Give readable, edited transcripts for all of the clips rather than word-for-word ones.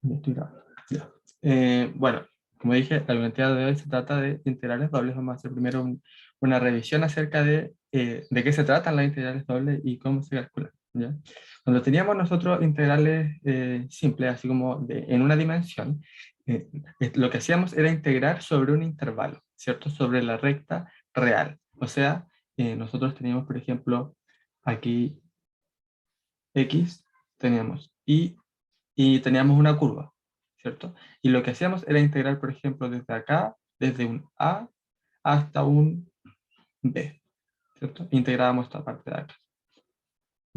Ya estoy grabando. Ya. Bueno, como dije, la biblioteca de hoy se trata de integrales dobles. Vamos a hacer primero una revisión acerca de qué se tratan las integrales dobles y cómo se calculan. ¿Ya? Cuando teníamos nosotros integrales simples, así como en una dimensión, lo que hacíamos era integrar sobre un intervalo, ¿cierto? Sobre la recta real. O sea, nosotros teníamos, por ejemplo, aquí x, teníamos y teníamos una curva, ¿cierto? Y lo que hacíamos era integrar, por ejemplo, desde acá, desde un A hasta un B, ¿cierto? Integrábamos esta parte de acá.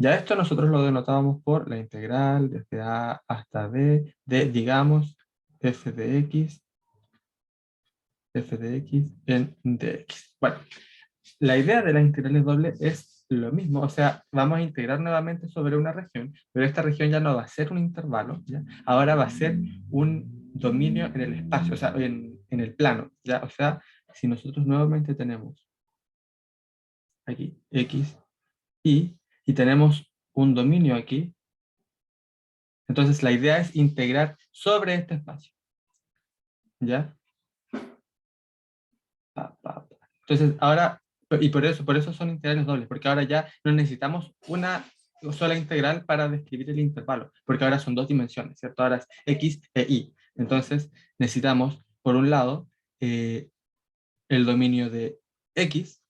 Ya esto nosotros lo denotábamos por la integral desde A hasta B de, digamos, f de x en dx. Bueno, la idea de las integrales dobles es lo mismo, o sea, vamos a integrar nuevamente sobre una región, pero esta región ya no va a ser un intervalo, ¿ya? Ahora va a ser un dominio en el espacio, o sea, en el plano, ¿ya? O sea, si nosotros nuevamente tenemos aquí x, y tenemos un dominio aquí, entonces la idea es integrar sobre este espacio, ¿ya? Entonces, ahora, y por eso son integrales dobles, porque ahora ya no necesitamos una sola integral para describir el intervalo, porque ahora son dos dimensiones, ¿cierto? Ahora es x e y. Entonces, necesitamos, por un lado, eh, el dominio de x,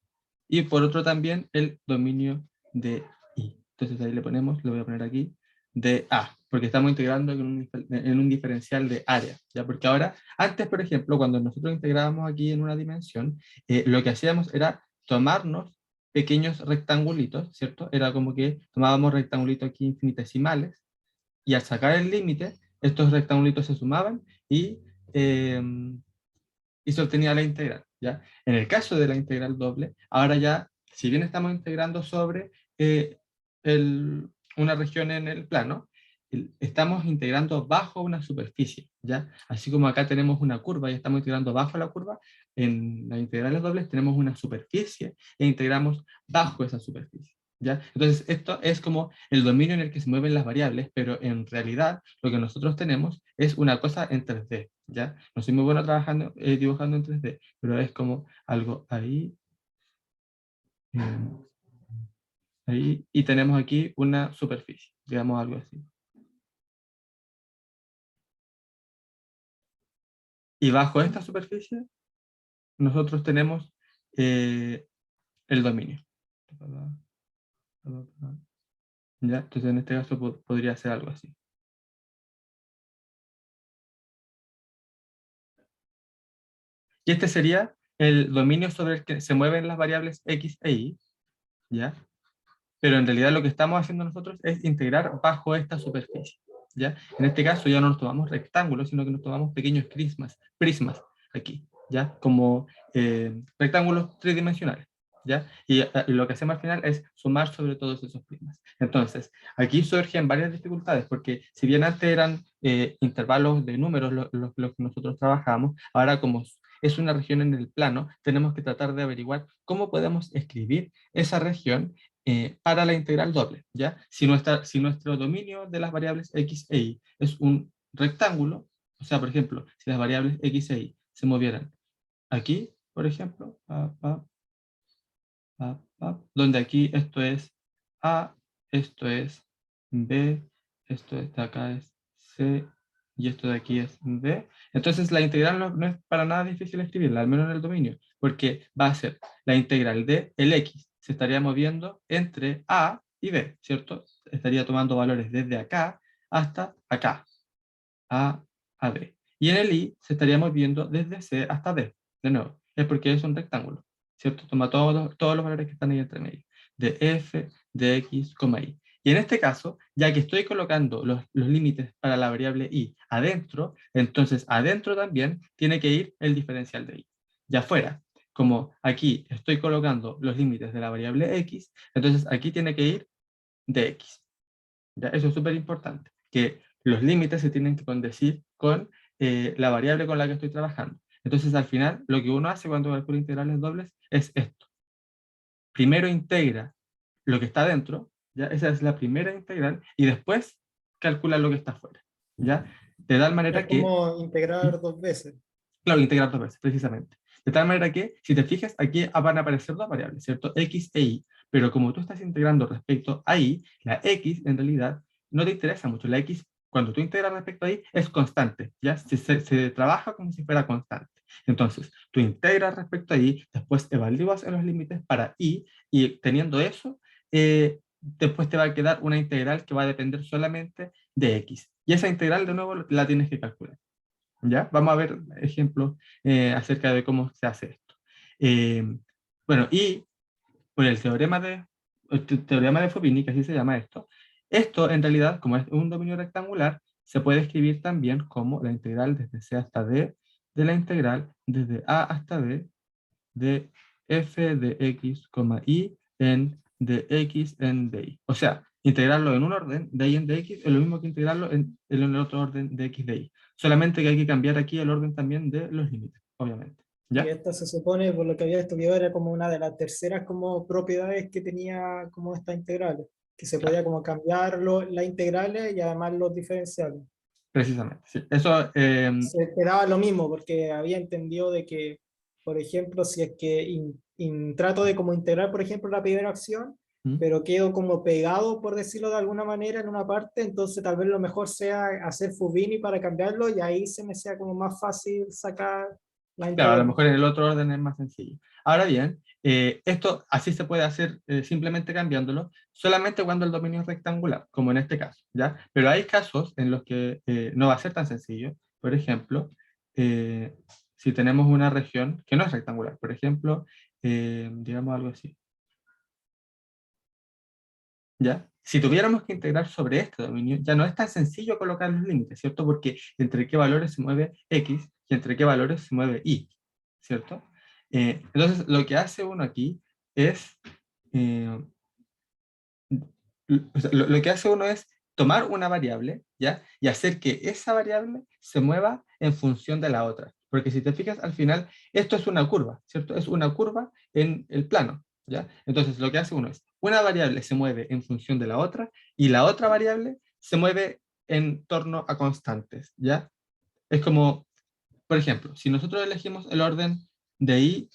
y por otro también el dominio de y. Entonces ahí le ponemos, lo voy a poner aquí, de a, porque estamos integrando en un diferencial de área, ¿ya? Porque ahora, antes, por ejemplo, cuando nosotros integrábamos aquí en una dimensión, lo que hacíamos era tomarnos pequeños rectangulitos, ¿cierto? Era como que tomábamos rectangulitos aquí infinitesimales, y al sacar el límite, estos rectangulitos se sumaban eh, y se obtenía la integral, ¿ya? En el caso de la integral doble, ahora ya, si bien estamos integrando sobre eh, una región en el plano, estamos integrando bajo una superficie, ¿ya? Así como acá tenemos una curva y estamos integrando bajo la curva, en las integrales dobles tenemos una superficie e integramos bajo esa superficie, ¿ya? Entonces, esto es como el dominio en el que se mueven las variables, pero en realidad lo que nosotros tenemos es una cosa en 3D, ¿ya? No soy muy bueno trabajando, dibujando en 3D, pero es como algo ahí, eh, ahí, y tenemos aquí una superficie, digamos algo así. Y bajo esta superficie, nosotros tenemos el dominio. ¿Ya? Entonces, en este caso podría ser algo así. Y este sería el dominio sobre el que se mueven las variables x e y, ¿ya? Pero en realidad lo que estamos haciendo nosotros es integrar bajo esta superficie, ¿ya? En este caso ya no nos tomamos rectángulos, sino que nos tomamos pequeños prismas aquí, ¿ya? Como rectángulos tridimensionales, ¿ya? Y lo que hacemos al final es sumar sobre todos esos prismas. Entonces, aquí surgen varias dificultades, porque si bien antes eran intervalos de números los que nosotros trabajamos, ahora como es una región en el plano, tenemos que tratar de averiguar cómo podemos escribir esa región para la integral doble, ¿ya? Si nuestro dominio de las variables x e y es un rectángulo, o sea, por ejemplo, si las variables x e y se movieran aquí, por ejemplo, donde aquí esto es A, esto es B, esto de acá es C, y esto de aquí es D. Entonces la integral no es para nada difícil escribirla, al menos en el dominio, porque va a ser la integral de el X, se estaría moviendo entre A y B, ¿cierto? Estaría tomando valores desde acá hasta acá, A a B. Y en el Y se estaría moviendo desde C hasta D, de nuevo, es porque es un rectángulo, ¿cierto? Toma todos los valores que están ahí entre medio, de F, de X, Y. Y en este caso, ya que estoy colocando los límites para la variable y adentro, entonces adentro también tiene que ir el diferencial de y. Ya afuera, como aquí estoy colocando los límites de la variable x, entonces aquí tiene que ir dx. ¿Ya? Eso es súper importante, que los límites se tienen que condecir con la variable con la que estoy trabajando. Entonces, al final, lo que uno hace cuando calcula integrales dobles es esto. Primero integra lo que está dentro, ¿ya? Esa es la primera integral, y después calcula lo que está afuera, ¿ya? De tal manera Es que, como integrar dos veces. claro, integrar dos veces, precisamente. De tal manera que, si te fijas, aquí van a aparecer dos variables, ¿cierto? X e Y. Pero como tú estás integrando respecto a Y, la X en realidad no te interesa mucho. La X, cuando tú integras respecto a Y, es constante, ¿ya? Se trabaja como si fuera constante. Entonces, tú integras respecto a Y, después evalúas en los límites para y teniendo eso, después te va a quedar una integral que va a depender solamente de X. Y esa integral, de nuevo, la tienes que calcular. ¿Ya? Vamos a ver ejemplos acerca de cómo se hace esto. Eh, bueno, y por el teorema de Fubini, que así se llama esto en realidad, como es un dominio rectangular, se puede escribir también como la integral desde C hasta D, de la integral desde A hasta B, de f de x, y en de x en de y. O sea, integrarlo en un orden de y en de x es lo mismo que integrarlo en el otro orden de x de y. Solamente que hay que cambiar aquí el orden también de los límites, obviamente. Y ¿Ya? esta se supone, por lo que había estudiado, era como una de las terceras como propiedades que tenía como esta integral, que se Claro, podía como cambiar las integrales y además los diferenciales. precisamente. Sí. Eso, Se esperaba lo mismo, porque había entendido de que, por ejemplo, si es que trato de como integrar, por ejemplo, la primera acción, ¿Mm? pero quedo como pegado, por decirlo de alguna manera, en una parte, entonces tal vez lo mejor sea hacer Fubini para cambiarlo y ahí se me sea como más fácil sacar la Claro, a lo integral. mejor en el otro orden es más sencillo. Ahora bien, esto así se puede hacer simplemente cambiándolo, solamente cuando el dominio es rectangular, como en este caso, ¿ya? Pero hay casos en los que no va a ser tan sencillo. Por ejemplo, eh, si tenemos una región que no es rectangular, por ejemplo, digamos algo así, ¿ya? Si tuviéramos que integrar sobre este dominio, ya no es tan sencillo colocar los límites, ¿cierto? Porque entre qué valores se mueve x y entre qué valores se mueve y, ¿cierto? Entonces, lo que hace uno aquí es, eh, o sea, lo que hace uno es tomar una variable, ¿ya? Y hacer que esa variable se mueva en función de la otra. Porque si te fijas, al final, esto es una curva, ¿cierto? Es una curva en el plano, ¿ya? Entonces, lo que hace uno es, una variable se mueve en función de la otra y la otra variable se mueve en torno a constantes, ¿ya? Es como, por ejemplo, si nosotros elegimos el orden de y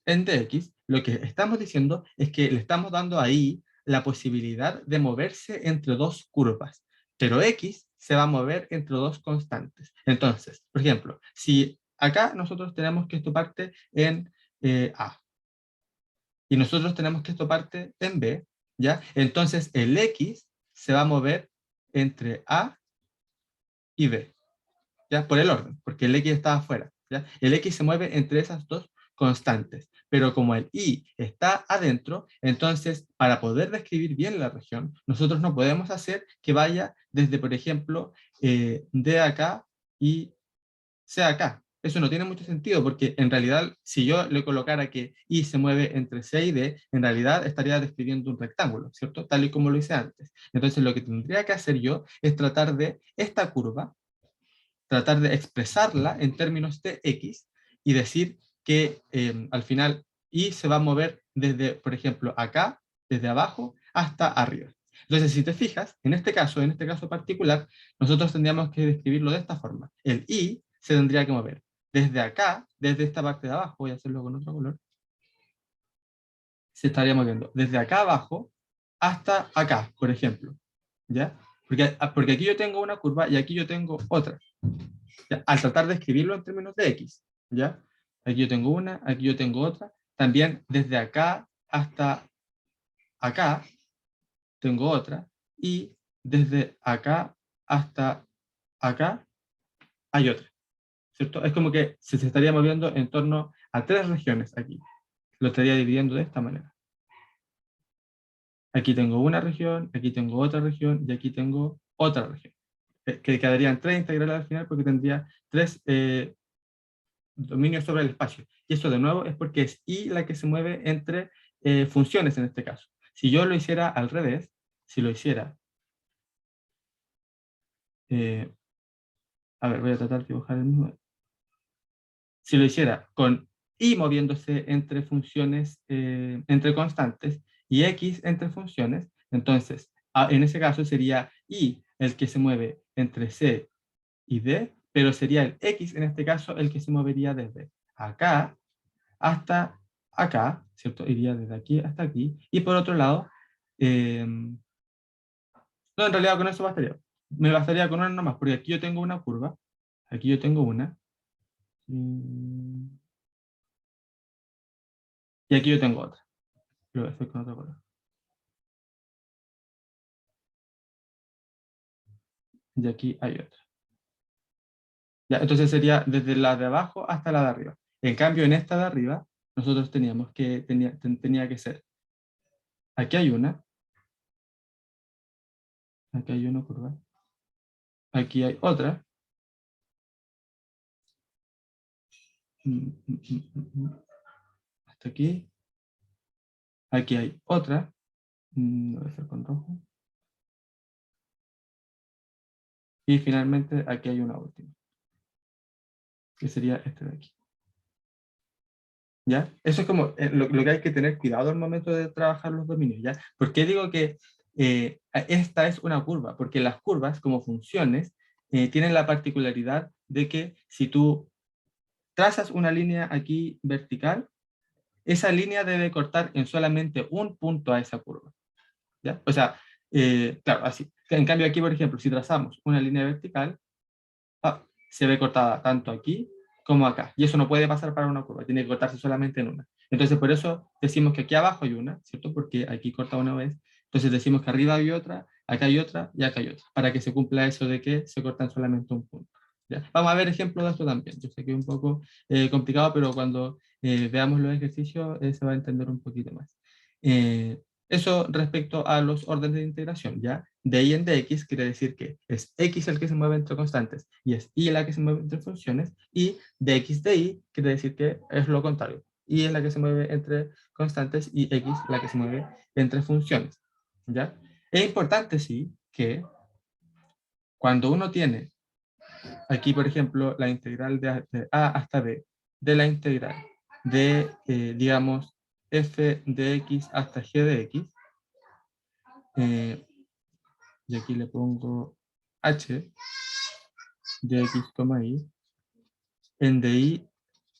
en dx, lo que estamos diciendo es que le estamos dando ahí la posibilidad de moverse entre dos curvas, pero x se va a mover entre dos constantes. Entonces, por ejemplo, si acá nosotros tenemos que esto parte en A y nosotros tenemos que esto parte en B, ¿ya? Entonces el x se va a mover entre A y B, ¿ya? Por el orden, porque el X está afuera, ¿ya? El X se mueve entre esas dos constantes, pero como el Y está adentro, entonces para poder describir bien la región, nosotros no podemos hacer que vaya desde, por ejemplo, D acá y C acá. Eso no tiene mucho sentido, porque en realidad, si yo le colocara que Y se mueve entre C y D, en realidad estaría describiendo un rectángulo, ¿cierto? Tal y como lo hice antes. Entonces, lo que tendría que hacer yo es tratar de esta curva, tratar de expresarla en términos de X y decir que al final Y se va a mover desde, por ejemplo, acá, desde abajo, hasta arriba. Entonces, si te fijas, en este caso particular, nosotros tendríamos que describirlo de esta forma. El Y se tendría que mover desde acá, desde esta parte de abajo, voy a hacerlo con otro color, se estaría moviendo desde acá abajo hasta acá, por ejemplo. ¿Ya? Porque aquí yo tengo una curva y aquí yo tengo otra. ¿Ya? Al tratar de escribirlo en términos de X, ¿ya? Aquí yo tengo una, aquí yo tengo otra. También desde acá hasta acá tengo otra. Y desde acá hasta acá hay otra, ¿cierto? Es como que se estaría moviendo en torno a tres regiones aquí. Lo estaría dividiendo de esta manera. Aquí tengo una región, aquí tengo otra región y aquí tengo otra región. Que quedarían tres integrales al final porque tendría tres dominio sobre el espacio. Y eso de nuevo es porque es y la que se mueve entre funciones en este caso. Si yo lo hiciera al revés, si lo hiciera, eh, a ver, voy a tratar de dibujar el mismo. Si lo hiciera con y moviéndose entre funciones, entre constantes, y x entre funciones, entonces en ese caso sería y el que se mueve entre c y D, pero sería el X en este caso el que se movería desde acá hasta acá, ¿cierto? Iría desde aquí hasta aquí. Y por otro lado, no, en realidad con eso bastaría. Me bastaría con una nomás, porque aquí yo tengo una curva, aquí yo tengo una, y aquí yo tengo otra. Lo voy a hacer con otro color. Y aquí hay otra. Ya, entonces sería desde la de abajo hasta la de arriba. En cambio, en esta de arriba, nosotros tenía que ser, aquí hay una curva, aquí hay otra, hasta aquí hay otra, lo voy a hacer con rojo, y finalmente aquí hay una última, que sería este de aquí. ¿Ya? Eso es como lo que hay que tener cuidado al momento de trabajar los dominios, ¿ya? ¿Por qué digo que esta es una curva? Porque las curvas, como funciones, tienen la particularidad de que si tú trazas una línea aquí vertical, esa línea debe cortar en solamente un punto a esa curva, ¿ya? O sea, claro, así. En cambio aquí, por ejemplo, si trazamos una línea vertical, se ve cortada tanto aquí como acá. Y eso no puede pasar para una curva, tiene que cortarse solamente en una. Entonces, por eso decimos que aquí abajo hay una, ¿cierto? Porque aquí corta una vez. Entonces decimos que arriba hay otra, acá hay otra y acá hay otra, para que se cumpla eso de que se cortan solamente un punto. ¿Ya? Vamos a ver ejemplos de esto también. Yo sé que es un poco complicado, pero cuando veamos los ejercicios se va a entender un poquito más. Eso respecto a los órdenes de integración, ¿ya? De y en dx quiere decir que es x el que se mueve entre constantes y es y la que se mueve entre funciones, y dx de y quiere decir que es lo contrario. Y es la que se mueve entre constantes y x la que se mueve entre funciones, ¿ya? Es importante, sí, que cuando uno tiene aquí, por ejemplo, la integral de a hasta b, de la integral de, digamos, f de x hasta g de x, y aquí le pongo h de x, y, en dy,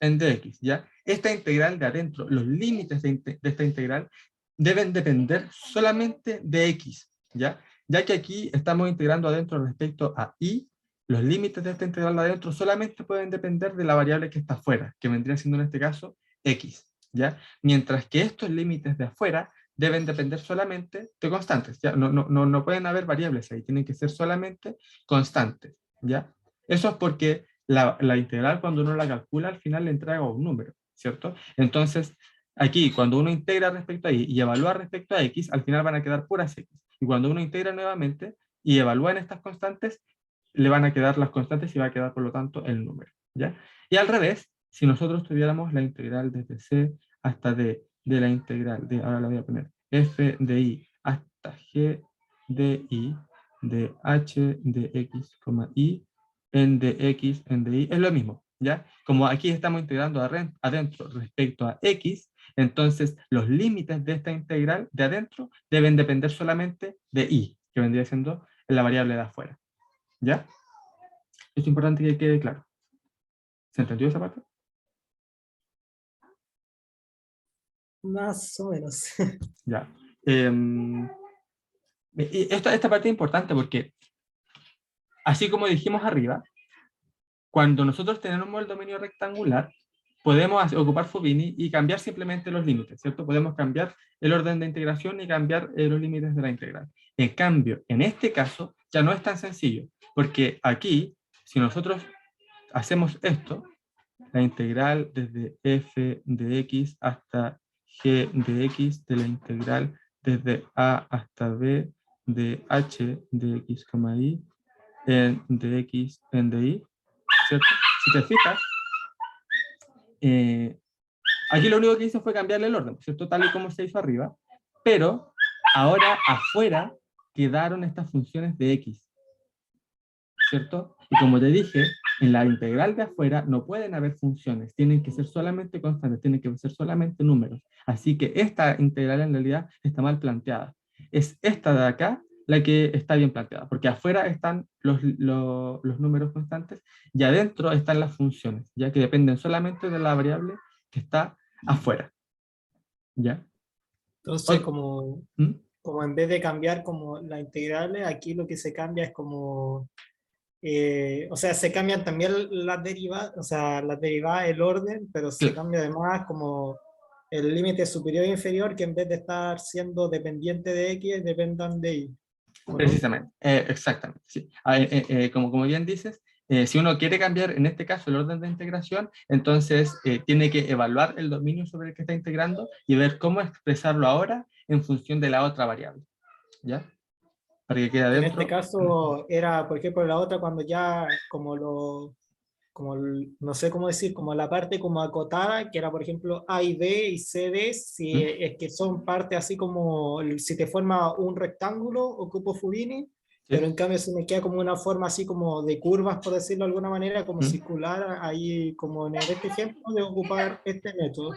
en dx, ¿ya? Esta integral de adentro, los límites de esta integral deben depender solamente de x, ¿ya? Ya que aquí estamos integrando adentro respecto a y, los límites de esta integral de adentro solamente pueden depender de la variable que está afuera, que vendría siendo en este caso x, ¿ya? Mientras que estos límites de afuera deben depender solamente de constantes, ¿ya? No pueden haber variables ahí, tienen que ser solamente constantes, ¿ya? Eso es porque la integral, cuando uno la calcula, al final le entrega un número, ¿cierto? Entonces, aquí, cuando uno integra respecto a y evalúa respecto a x, al final van a quedar puras x. Y cuando uno integra nuevamente y evalúa en estas constantes, le van a quedar las constantes y va a quedar, por lo tanto, el número, ¿ya? Y al revés, si nosotros tuviéramos la integral desde c hasta d, de la integral de, ahora la voy a poner, f de y hasta g de y, de h de x, y, en dx, en dy, es lo mismo, ¿ya? Como aquí estamos integrando adentro respecto a x, entonces los límites de esta integral de adentro deben depender solamente de y, que vendría siendo la variable de afuera, ¿ya? Es importante que quede claro. ¿Se entendió esa parte? Más o menos. Ya. Esta parte es importante porque, así como dijimos arriba, cuando nosotros tenemos el dominio rectangular, podemos ocupar Fubini y cambiar simplemente los límites, ¿cierto? Podemos cambiar el orden de integración y cambiar los límites de la integral. En cambio, en este caso, ya no es tan sencillo, porque aquí, si nosotros hacemos esto, la integral desde f de x hasta g de x, de la integral desde a hasta b de h de x, y, en dx en dy, ¿cierto? Si te fijas, aquí lo único que hice fue cambiarle el orden, ¿cierto? Tal y como se hizo arriba, pero ahora afuera quedaron estas funciones de x, ¿cierto? Y como te dije, en la integral de afuera no pueden haber funciones, tienen que ser solamente constantes, tienen que ser solamente números. Así que esta integral en realidad está mal planteada. Es esta de acá la que está bien planteada, porque afuera están los números constantes y adentro están las funciones, ya que dependen solamente de la variable que está afuera, ¿ya? Entonces, O- ¿Mm? como en vez de cambiar como las integrales, aquí lo que se cambia es como, o sea, se cambian también las derivadas, o sea, las derivadas, el orden, pero se Cl- cambia además como el límite superior e inferior, que en vez de estar siendo dependiente de X, dependan de Y, ¿o no? Precisamente, exactamente, sí. Como bien dices, si uno quiere cambiar, en este caso, el orden de integración, entonces tiene que evaluar el dominio sobre el que está integrando y ver cómo expresarlo ahora en función de la otra variable, ¿ya? Para que quede Que en este adentro. caso era, por ejemplo, la otra cuando ya como no sé cómo decir, como la parte como acotada, que era por ejemplo A y B y C, D, si ¿Mm? es que son parte así como, si te forma un rectángulo, ocupo Fubini, pero ¿Sí? en cambio si me queda como una forma así como de curvas, por decirlo de alguna manera, como ¿Mm? circular, ahí como en este ejemplo, de ocupar este método, ¿o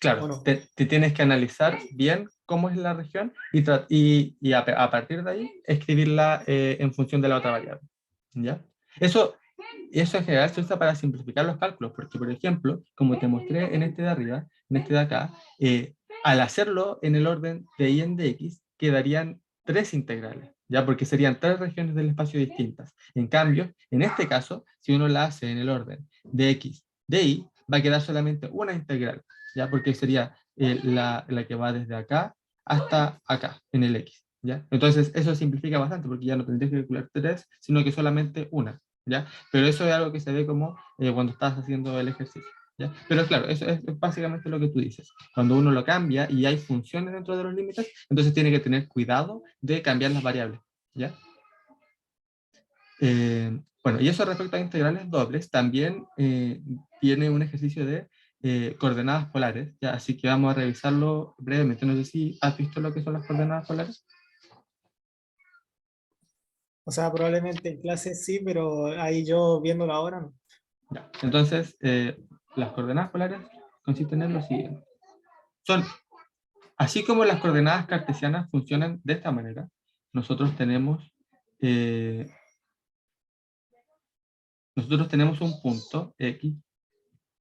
Claro, no? te tienes que analizar bien cómo es la región y a partir de ahí escribirla en función de la otra variable, ¿ya? Eso, eso en general se usa para simplificar los cálculos, porque por ejemplo, como te mostré en este de arriba, en este de acá, al hacerlo en el orden de y en dx, quedarían tres integrales, ¿ya? Porque serían tres regiones del espacio distintas. En cambio, en este caso, si uno la hace en el orden de x, de y, va a quedar solamente una integral, ¿ya? Porque sería la que va desde acá hasta acá, en el x, ¿ya? Entonces, eso simplifica bastante, porque ya no tendrías que calcular tres, sino que solamente una, ¿ya? Pero eso es algo que se ve como cuando estás haciendo el ejercicio, ¿ya? Pero claro, eso es básicamente lo que tú dices. Cuando uno lo cambia y hay funciones dentro de los límites, entonces tiene que tener cuidado de cambiar las variables, ¿ya? Bueno, y eso respecto a integrales dobles, también tiene un ejercicio de coordenadas polares, ¿ya? Así que vamos a revisarlo brevemente. No sé si has visto lo que son las coordenadas polares. O sea, probablemente en clase sí, pero ahí yo viéndolo ahora no. Ya. Entonces, las coordenadas polares consisten en lo siguiente. Son, así como las coordenadas cartesianas funcionan de esta manera, nosotros tenemos, eh, nosotros tenemos un punto X,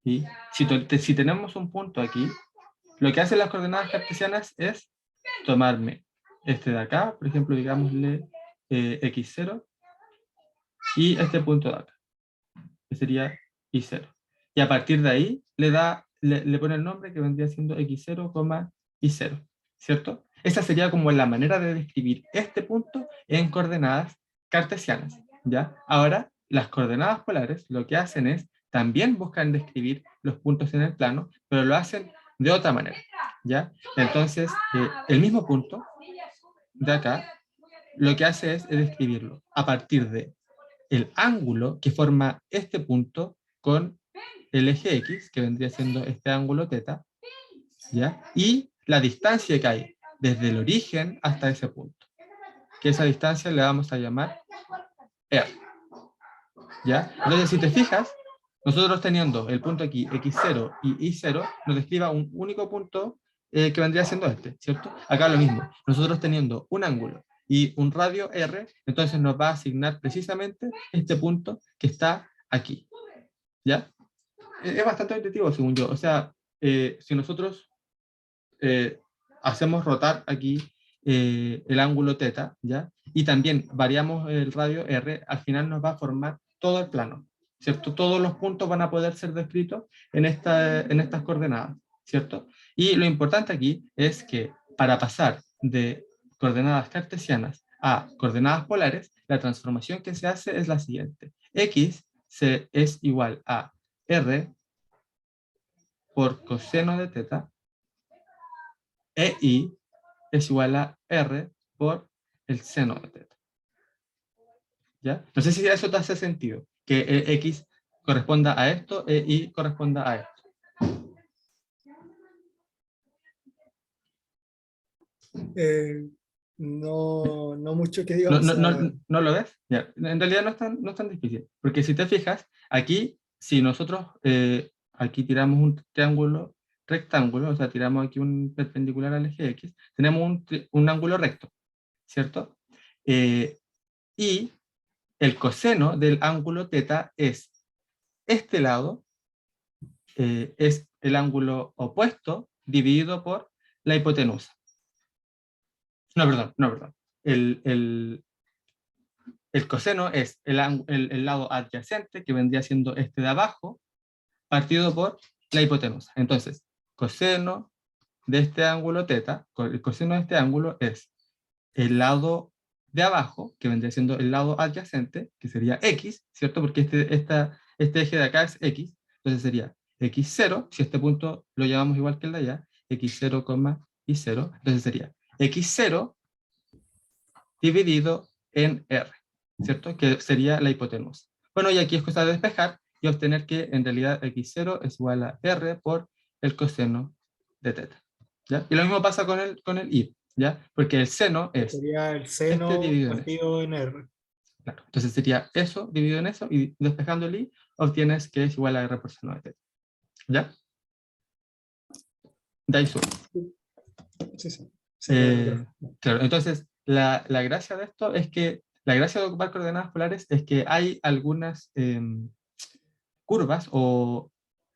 y si tenemos un punto aquí, lo que hacen las coordenadas cartesianas es tomarme este de acá, por ejemplo, digámosle x0, y este punto de acá, que sería y0. Y a partir de ahí le pone el nombre que vendría siendo x0, y0, ¿cierto? Esa sería como la manera de describir este punto en coordenadas cartesianas, ¿ya? Ahora, las coordenadas polares lo que hacen es, también buscan describir los puntos en el plano, pero lo hacen de otra manera, ¿ya? Entonces, el mismo punto de acá, lo que hace es describirlo a partir de el ángulo que forma este punto con el eje X, que vendría siendo este ángulo teta, ¿ya? Y la distancia que hay desde el origen hasta ese punto, que esa distancia le vamos a llamar R, ¿ya? Entonces, si te fijas, nosotros teniendo el punto aquí, x0 y y0, nos describa un único punto que vendría siendo este, ¿cierto? Acá lo mismo, nosotros teniendo un ángulo y un radio R, entonces nos va a asignar precisamente este punto que está aquí, ¿ya? Es bastante intuitivo, según yo. O sea, si nosotros eh, hacemos rotar aquí el ángulo teta, ¿ya? Y también variamos el radio R, al final nos va a formar todo el plano, ¿cierto? Todos los puntos van a poder ser descritos en estas coordenadas, ¿cierto? Y lo importante aquí es que para pasar de coordenadas cartesianas a coordenadas polares, la transformación que se hace es la siguiente. X es igual a R por coseno de teta e y es igual a R por el seno de teta, ¿ya? No sé si eso te hace sentido, que X corresponda a esto e Y corresponda a esto. Eh, no, no mucho que ¿No, digamos, no, o no, sea, no lo ves? Ya. En realidad no es tan difícil, porque si te fijas, aquí, si nosotros aquí tiramos un triángulo rectángulo, o sea, tiramos aquí un perpendicular al eje X, tenemos un ángulo recto, ¿cierto? Y el coseno del ángulo θ es este lado, es el ángulo opuesto dividido por la hipotenusa. No, perdón, no, perdón. El coseno es el lado adyacente, que vendría siendo este de abajo, partido por la hipotenusa. Entonces, coseno de este ángulo θ, el coseno de este ángulo es el lado de abajo, que vendría siendo el lado adyacente, que sería x, ¿cierto? Porque este eje de acá es x, entonces sería x0, si este punto lo llevamos igual que el de allá, x0, y 0, entonces sería x0 dividido en r, ¿cierto? Que sería la hipotenusa. Bueno, y aquí es cosa de despejar y obtener que en realidad x0 es igual a r por el coseno de θ, ¿ya? Y lo mismo pasa con el i, ¿ya? Porque el seno Que es sería el este seno dividido en eso. partido en R. Claro. Entonces sería eso dividido en eso y despejando el i obtienes que es igual a r por seno de θ, ¿ya? De ahí sube. Sí, sí. Se queda claro. Claro, entonces la gracia de esto es que la gracia de ocupar coordenadas polares es que hay algunas curvas o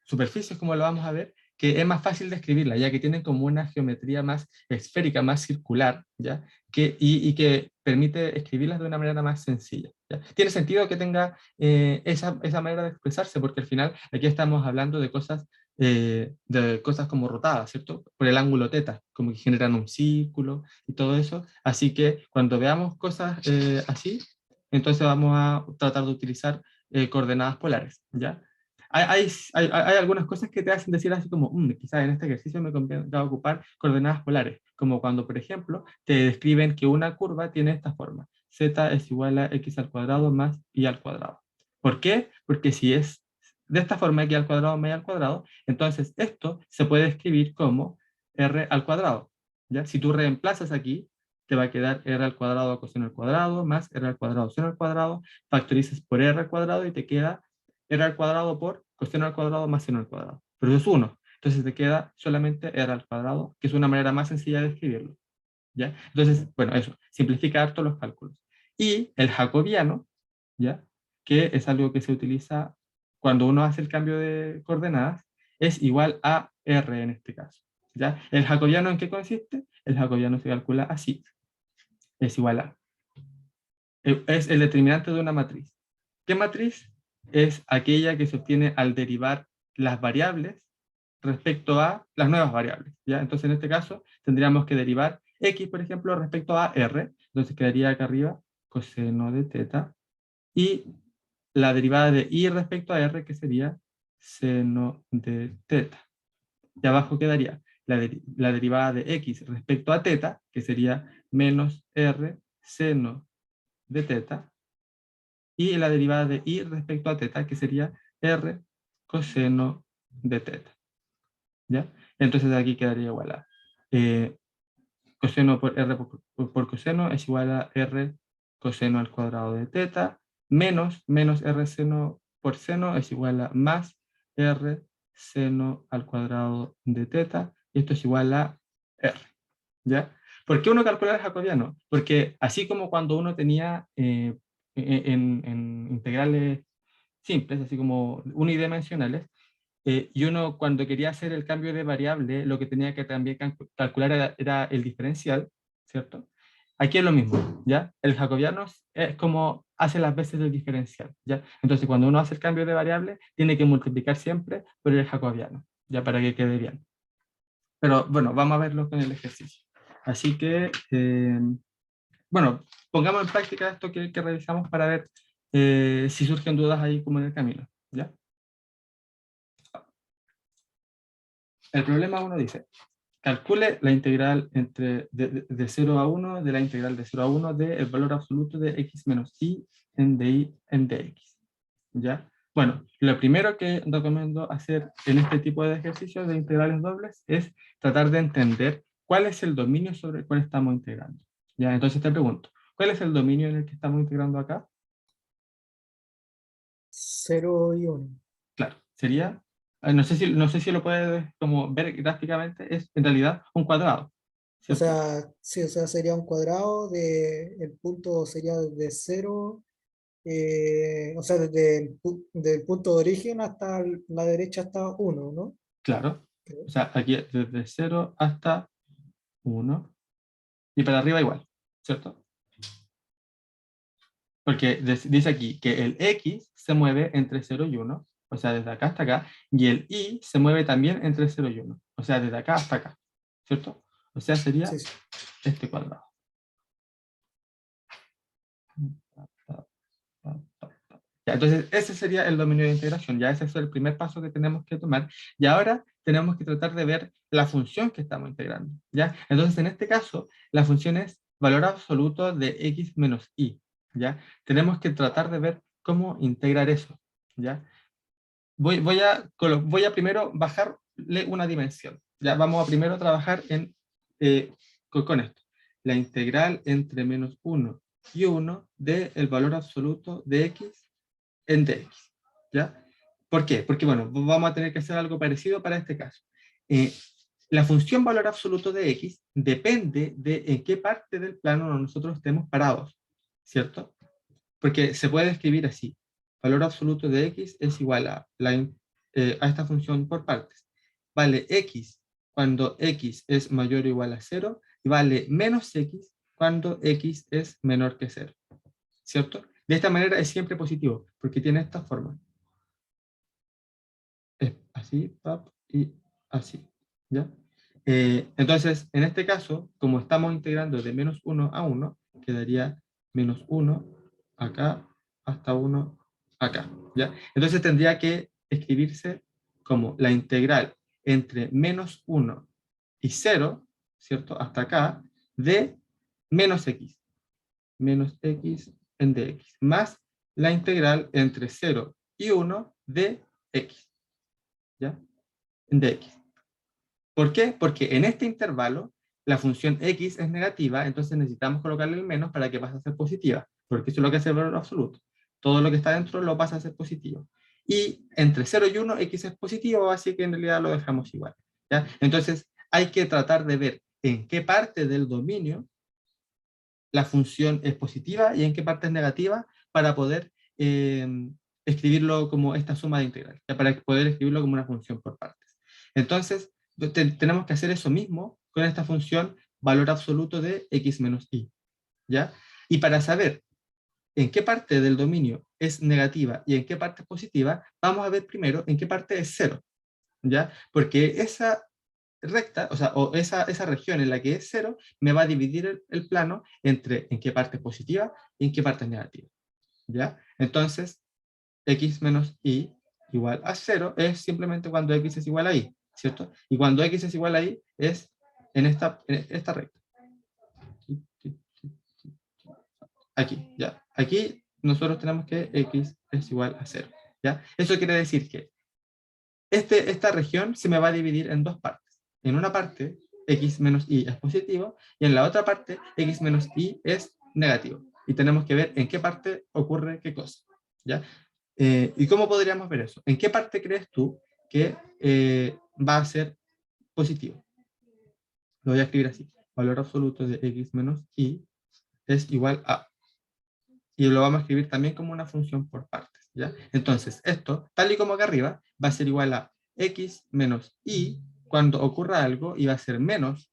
superficies, como lo vamos a ver, que es más fácil de escribirla, ya que tienen como una geometría más esférica, más circular, ¿ya? Y que permite escribirlas de una manera más sencilla, ¿ya? Tiene sentido que tenga esa manera de expresarse, porque al final aquí estamos hablando de cosas como rotadas, ¿cierto? Por el ángulo θ, como que generan un círculo y todo eso. Así que cuando veamos cosas así, entonces vamos a tratar de utilizar coordenadas polares, ¿ya? Hay algunas cosas que te hacen decir así como, quizás en este ejercicio me conviene ocupar coordenadas polares, como cuando, por ejemplo, te describen que una curva tiene esta forma, z es igual a x al cuadrado más y al cuadrado. ¿Por qué? Porque si es de esta forma, x al cuadrado más y al cuadrado, entonces esto se puede escribir como r al cuadrado, ¿ya? Si tú reemplazas aquí, te va a quedar r al cuadrado coseno al cuadrado más r al cuadrado seno al cuadrado, factorizas por r al cuadrado y te queda r al cuadrado por coseno al cuadrado más seno al cuadrado. Pero eso es 1. Entonces te queda solamente r al cuadrado, que es una manera más sencilla de escribirlo, ¿ya? Entonces, bueno, eso, simplifica harto los cálculos. Y el jacobiano, ¿ya? Que es algo que se utiliza cuando uno hace el cambio de coordenadas, es igual a r en este caso, ¿ya? ¿El jacobiano en qué consiste? El jacobiano se calcula así, es igual a, es el determinante de una matriz. ¿Qué matriz? Es aquella que se obtiene al derivar las variables respecto a las nuevas variables, ¿ya? Entonces, en este caso, tendríamos que derivar x, por ejemplo, respecto a r, entonces quedaría acá arriba coseno de θ, y la derivada de y respecto a r, que sería seno de θ. Y abajo quedaría la derivada de x respecto a θ, que sería menos r seno de θ, y la derivada de y respecto a θ, que sería r coseno de θ, ¿ya? Entonces aquí quedaría igual a coseno por r por coseno es igual a r coseno al cuadrado de θ, menos r seno por seno es igual a más r seno al cuadrado de θ, y esto es igual a r, ¿ya? ¿Por qué uno calcula el jacobiano? Porque así como cuando uno tenía en integrales simples, así como unidimensionales, y uno cuando quería hacer el cambio de variable, lo que tenía que también calcular era el diferencial, ¿cierto? Aquí es lo mismo, ¿ya? El jacobiano es como hace las veces del diferencial, ¿ya? Entonces cuando uno hace el cambio de variable, tiene que multiplicar siempre por el jacobiano, ¿ya? Para que quede bien. Pero bueno, vamos a verlo con el ejercicio. Así que, bueno, pongamos en práctica esto que revisamos para ver si surgen dudas ahí como en el camino, ¿ya? El problema uno dice, calcule la integral de 0 a 1 de la integral de 0 a 1 del valor absoluto de x menos i en dx, ¿ya? Bueno, lo primero que recomiendo hacer en este tipo de ejercicios de integrales dobles es tratar de entender cuál es el dominio sobre el cual estamos integrando, ¿ya? Entonces te pregunto, ¿cuál es el dominio en el que estamos integrando acá? 0 y 1. Claro, sería, no sé si lo puedes como ver gráficamente, es en realidad un cuadrado, O ¿cierto? sea, sí, o sea, sería un cuadrado de, el punto sería desde cero, o sea, desde del punto de origen hasta la derecha hasta uno, ¿no? Claro. O Creo. sea, aquí desde 0 hasta 1 y para arriba igual, ¿cierto? Porque dice aquí que el X se mueve entre 0 y 1, o sea, desde acá hasta acá, y el Y se mueve también entre 0 y 1, o sea, desde acá hasta acá, ¿cierto? O sea, sería Sí, sí. este cuadrado. Ya, entonces, ese sería el dominio de integración. Ya ese es el primer paso que tenemos que tomar. Y ahora tenemos que tratar de ver la función que estamos integrando. ¿Ya? Entonces, en este caso, la función es valor absoluto de x menos y. ¿Ya? Tenemos que tratar de ver cómo integrar eso. ¿Ya? Voy a primero bajarle una dimensión. Ya vamos a primero trabajar eh, con esto. La integral entre menos 1 y 1 del valor absoluto de x en dx. ¿Ya? ¿Por qué? Porque, bueno, vamos a tener que hacer algo parecido para este caso. Eh, la función valor absoluto de x depende de en qué parte del plano nosotros estemos parados, ¿cierto? Porque se puede escribir así. Valor absoluto de x es igual a esta función por partes. Vale x cuando x es mayor o igual a 0 y vale menos x cuando x es menor que 0. ¿Cierto? De esta manera es siempre positivo, porque tiene esta forma. Es así, pap, y así. ¿Ya? Entonces, en este caso, como estamos integrando de menos 1 a 1, quedaría menos 1 acá hasta 1 acá. ¿Ya? Entonces tendría que escribirse como la integral entre menos 1 y 0, ¿cierto? Hasta acá, de menos x en dx, más la integral entre 0 y 1 de x, ¿ya? En dx. ¿Por qué? Porque en este intervalo la función x es negativa, entonces necesitamos colocarle el menos para que pase a ser positiva, porque eso es lo que hace el valor absoluto. Todo lo que está dentro lo pasa a ser positivo. Y entre 0 y 1, x es positivo, así que en realidad lo dejamos igual. ¿Ya? Entonces hay que tratar de ver en qué parte del dominio la función es positiva y en qué parte es negativa para poder escribirlo como esta suma de integral, ¿ya? Para poder escribirlo como una función por partes. Entonces, tenemos que hacer eso mismo con esta función valor absoluto de x menos y. ¿Ya? Y para saber en qué parte del dominio es negativa y en qué parte es positiva, vamos a ver primero en qué parte es cero. ¿Ya? Porque esa recta, o sea, o esa región en la que es cero, me va a dividir el plano entre en qué parte es positiva y en qué parte es negativa. ¿Ya? Entonces, x menos y igual a 0 es simplemente cuando x es igual a y, ¿cierto? Y cuando x es igual a y es en esta recta. Aquí, ¿ya? Aquí nosotros tenemos que x es igual a 0, ¿ya? Eso quiere decir que esta región se me va a dividir en dos partes. En una parte, x menos y es positivo, y en la otra parte, x menos y es negativo. Y tenemos que ver en qué parte ocurre qué cosa. ¿Ya? ¿Y cómo podríamos ver eso? ¿En qué parte crees tú que va a ser positivo? Lo voy a escribir así. Valor absoluto de x menos y es igual a. Y lo vamos a escribir también como una función por partes. ¿Ya? Entonces, esto, tal y como acá arriba, va a ser igual a x menos y cuando ocurra algo y va a ser menos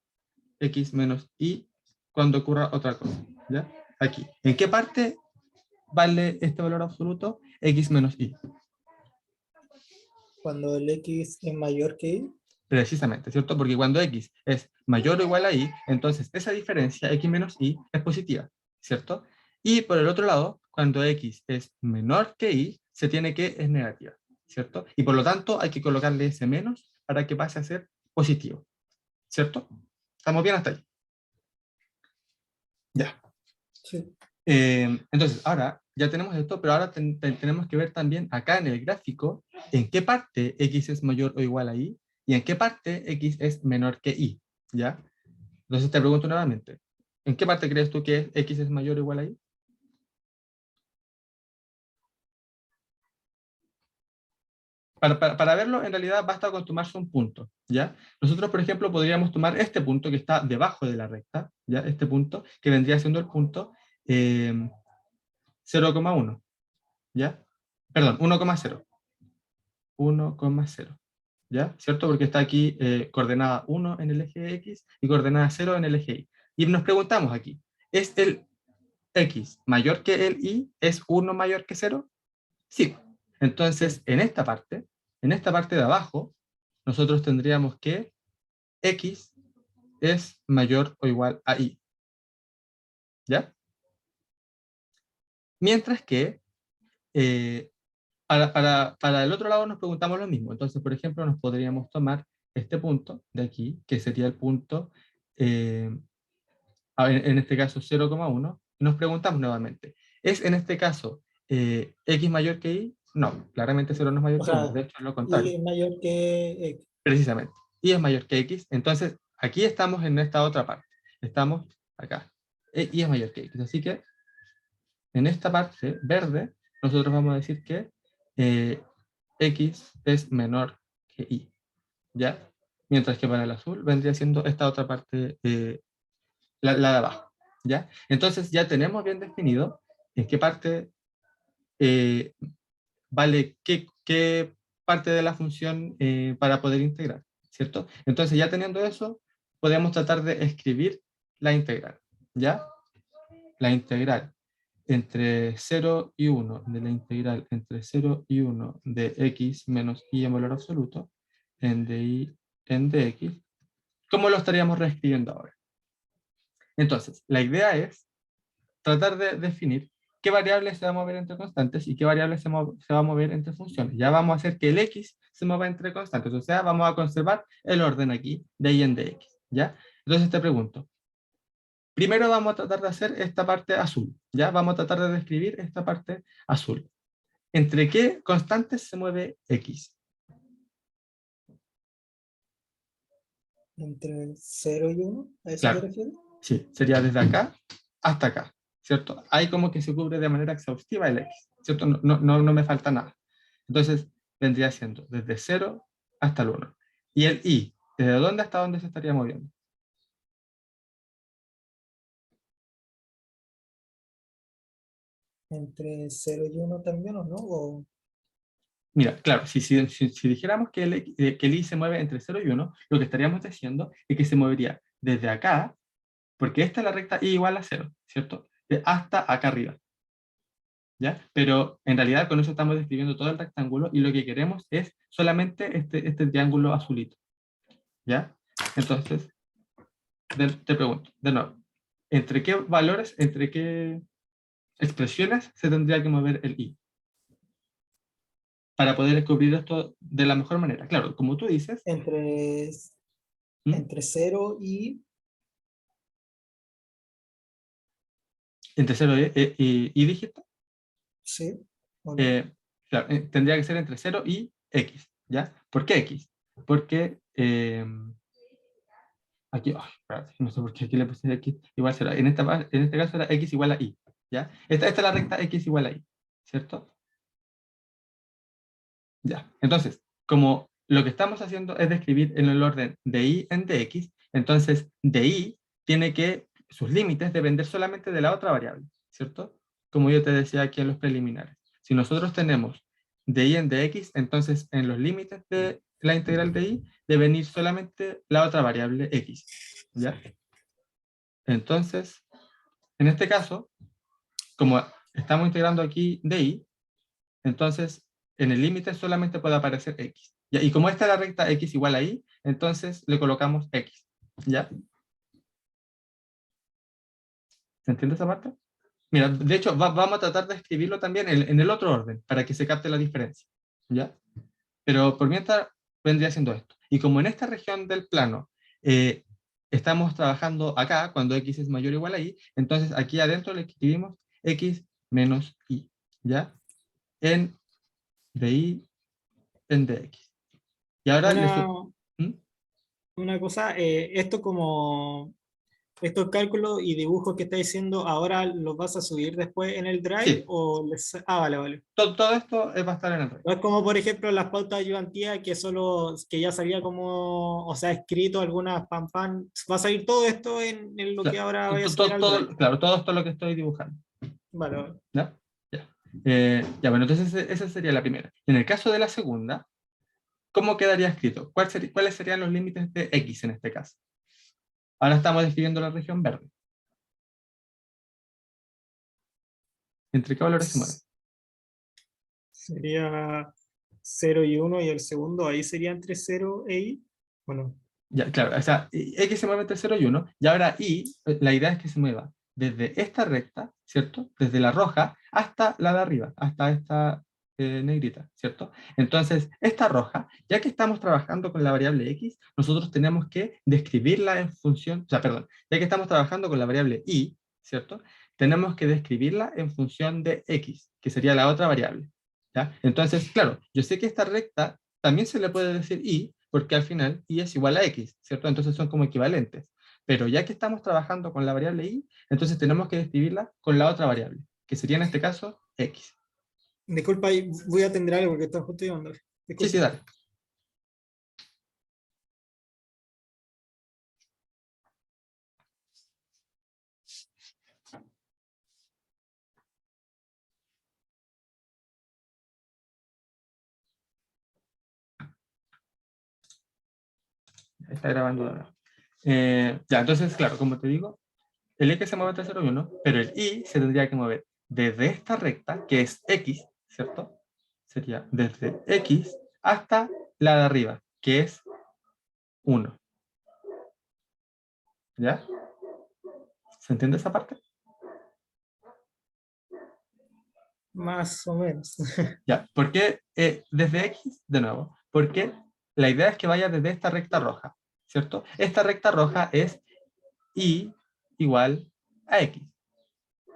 x menos y cuando ocurra otra cosa. ¿Ya? Aquí. ¿En qué parte vale este valor absoluto? X menos y. Cuando el X es mayor que Y. Precisamente, ¿cierto? Porque cuando x es mayor o igual a y, entonces esa diferencia, x menos y, es positiva, ¿cierto? Y por el otro lado, cuando x es menor que y, se tiene que es negativa, ¿cierto? Y por lo tanto hay que colocarle ese menos para que pase a ser positivo, ¿cierto? ¿Estamos bien hasta ahí? Ya. Sí. Entonces, ahora ya tenemos esto, pero ahora tenemos que ver también acá en el gráfico en qué parte x es mayor o igual a y y en qué parte x es menor que y, ¿ya? Entonces te pregunto nuevamente, ¿en qué parte crees tú que x es mayor o igual a y? para verlo, en realidad basta con tomarse un punto, ¿ya? Nosotros, por ejemplo, podríamos tomar este punto que está debajo de la recta, ¿ya? Este punto, que vendría siendo el punto 0,1, ¿ya? Perdón, 1,0. 1,0, ¿ya? ¿Cierto? Porque está aquí coordenada 1 en el eje X y coordenada 0 en el eje Y. Y nos preguntamos aquí, ¿es el X mayor que el Y? ¿Es 1 mayor que 0? Sí. Entonces, Sí. en esta parte de abajo, nosotros tendríamos que X es mayor o igual a Y, ¿ya? Mientras que eh, para el otro lado nos preguntamos lo mismo. Entonces, por ejemplo, nos podríamos tomar este punto de aquí, que sería el punto, eh, en este caso 0,1, y nos preguntamos nuevamente, ¿es en este caso X mayor que Y? No, claramente 0 no es mayor O que 1, sea, de hecho es lo y contrario, es mayor que X. precisamente. Y es mayor que X, entonces aquí estamos en esta otra parte, estamos acá, Y es mayor que X, así que en esta parte verde, nosotros vamos a decir que X es menor que Y, ¿ya? Mientras que para el azul vendría siendo esta otra parte, la de abajo, ¿ya? Entonces ya tenemos bien definido en qué parte eh, vale qué parte de la función para poder integrar, ¿cierto? Entonces ya teniendo eso, podemos tratar de escribir la integral, ¿ya? La integral entre 0 y 1 de la integral entre 0 y 1 de x menos y en valor absoluto en y en dx, ¿cómo lo estaríamos reescribiendo ahora? Entonces, la idea es tratar de definir qué variables se va a mover entre constantes y qué variables se va a mover entre funciones. Ya vamos a hacer que el x se mueva entre constantes, o sea, vamos a conservar el orden aquí de y en dx, ¿ya? Entonces te pregunto, primero vamos a tratar de hacer esta parte azul, ¿ya? Vamos a tratar de describir esta parte azul. ¿Entre qué constantes se mueve X? Entre 0 y 1, ¿a eso te Claro, refieres? sí, sería desde acá hasta acá, ¿cierto? Ahí como que se cubre de manera exhaustiva el X, ¿cierto? No me falta nada. Entonces, vendría siendo desde 0 hasta el 1. ¿Y el Y? ¿Desde dónde hasta dónde se estaría moviendo? Entre 0 y 1 también, ¿o no? Mira, claro, si dijéramos que el I se mueve entre 0 y 1, lo que estaríamos diciendo es que se movería desde acá, porque esta es la recta Y igual a 0, ¿cierto? Hasta acá arriba. ¿Ya? Pero en realidad con eso estamos describiendo todo el rectángulo y lo que queremos es solamente este triángulo azulito, ¿ya? Entonces, te pregunto, de nuevo, ¿entre qué valores, entre qué expresiones se tendría que mover el i? Para poder descubrir esto de la mejor manera. Claro, como tú dices, entre, ¿m? entre 0 y... Entre 0 y dígito, Sí, ¿o no? eh, claro, tendría que ser entre 0 y x, ¿ya? ¿Por qué x? Porque aquí, ay, espérate, no sé por qué aquí le puse x igual a 0. En este caso era x igual a y, ¿ya? Esta es la recta x igual a y, ¿cierto? Ya. Entonces, como lo que estamos haciendo es describir en el orden de y en dx, entonces de y tiene que, sus límites depender solamente de la otra variable, ¿cierto? Como yo te decía aquí en los preliminares. Si nosotros tenemos de y en dx, entonces en los límites de la integral de y debe venir solamente la otra variable x, ¿ya? Entonces, en este caso, como estamos integrando aquí de y, entonces en el límite solamente puede aparecer x. ¿Ya? Y como esta es la recta x igual a y, entonces le colocamos x. ¿Ya? ¿Se entiende esa parte? Mira, de hecho, vamos a tratar de escribirlo también en el otro orden, para que se capte la diferencia. ¿Ya? Pero por mientras vendría siendo esto. Y como en esta región del plano eh, estamos trabajando acá, cuando x es mayor o igual a y, entonces aquí adentro le escribimos x menos y. ¿Ya? En de y en dx. Y ahora Una, ¿Mm? una cosa, esto como estos cálculos y dibujos que estás diciendo, ¿ahora los vas a subir después en el Drive Sí, o Ah, vale, vale. todo esto va a estar en el Drive. No es como, por ejemplo, las pautas ayudantías que solo, que ya sabía como, o sea, escrito algunas pam pam. Va a salir todo esto en lo que Claro, ahora voy a subir al Drive. claro, todo esto es lo que estoy dibujando. Vale, vale. ¿Ya? Ya. Ya, bueno, entonces esa sería la primera. En el caso de la segunda, ¿cómo quedaría escrito? ¿Cuáles serían los límites de X en este caso? Ahora estamos describiendo la región verde. ¿Entre qué valores se mueven? Sería 0 y 1 y el segundo ahí sería entre 0 e I. Bueno, Ya, claro, o sea, X se mueve entre 0 y 1, y ahora Y, la idea es que se mueva desde esta recta, ¿cierto? Desde la roja hasta la de arriba, hasta esta negrita, ¿cierto? Entonces, esta roja, ya que estamos trabajando con la variable X, nosotros tenemos que describirla en función, o sea, perdón, ya que estamos trabajando con la variable Y, ¿cierto? Tenemos que describirla en función de X, que sería la otra variable, ¿ya? Entonces, claro, yo sé que esta recta también se le puede decir Y, porque al final y es igual a x, ¿cierto? Entonces son como equivalentes. Pero ya que estamos trabajando con la variable y, entonces tenemos que describirla con la otra variable, que sería en este caso x. disculpa, voy a atender algo porque está justo llamando. Sí, sí, Disculpa. dale. Está grabando ahora. Ya, entonces, claro, como te digo, el x se mueve entre 0 y 1, pero el y se tendría que mover desde esta recta, que es x, ¿cierto? Sería desde x hasta la de arriba, que es 1. ¿Ya? ¿Se entiende esa parte? Más o menos. Ya, ¿por qué desde X? De nuevo, porque la idea es que vaya desde esta recta roja, ¿cierto? Esta recta roja es Y igual a X,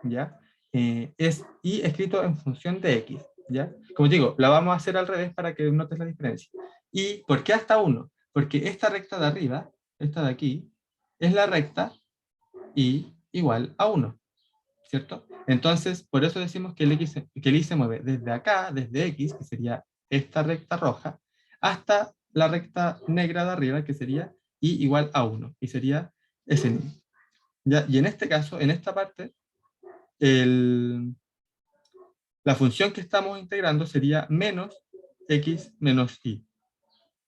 ¿ya? Es Y escrito en función de X, ¿ya? Como digo, la vamos a hacer al revés para que notes la diferencia. ¿Y por qué hasta 1? Porque esta recta de arriba, esta de aquí, es la recta Y igual a 1. ¿Cierto? Entonces, por eso decimos que que el Y se mueve desde acá, desde X, que sería esta recta roja, hasta la recta negra de arriba, que sería Y igual a 1, y sería ese niño. ¿Ya? Y en este caso, en esta parte, la función que estamos integrando sería menos X menos Y.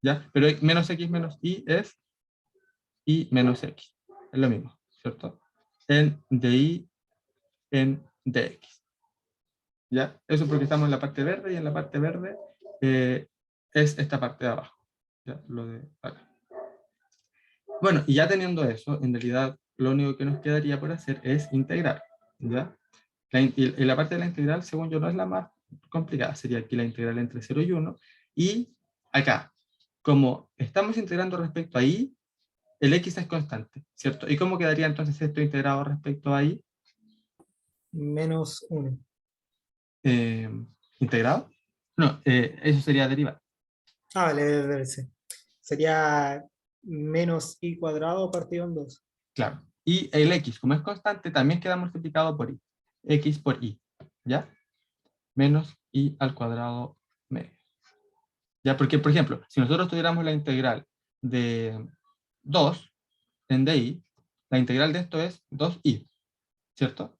¿Ya? Pero menos X menos Y es Y menos X. Es lo mismo, ¿cierto? En de Y en dx. ¿Ya? Eso porque estamos en la parte verde y en la parte verde es esta parte de abajo. ¿Ya? Lo de acá. Bueno, y ya teniendo eso, en realidad lo único que nos quedaría por hacer es integrar. ¿Ya? Y la parte de la integral, según yo, no es la más complicada. Sería aquí la integral entre 0 y 1. Y acá, como estamos integrando respecto a y, el x es constante, ¿cierto? ¿Y cómo quedaría entonces esto integrado respecto a y? -1. Eh, ¿Integrado? No, eso sería derivado. Ah, vale, debe, debe ser. Sería menos I cuadrado partido en 2. Claro. Y el x, como es constante, también queda multiplicado por y. X por y. ¿Ya? Menos y al cuadrado medio. ¿Ya? Porque, por ejemplo, si nosotros tuviéramos la integral de 2 en dy, la integral de esto es 2y. ¿Cierto?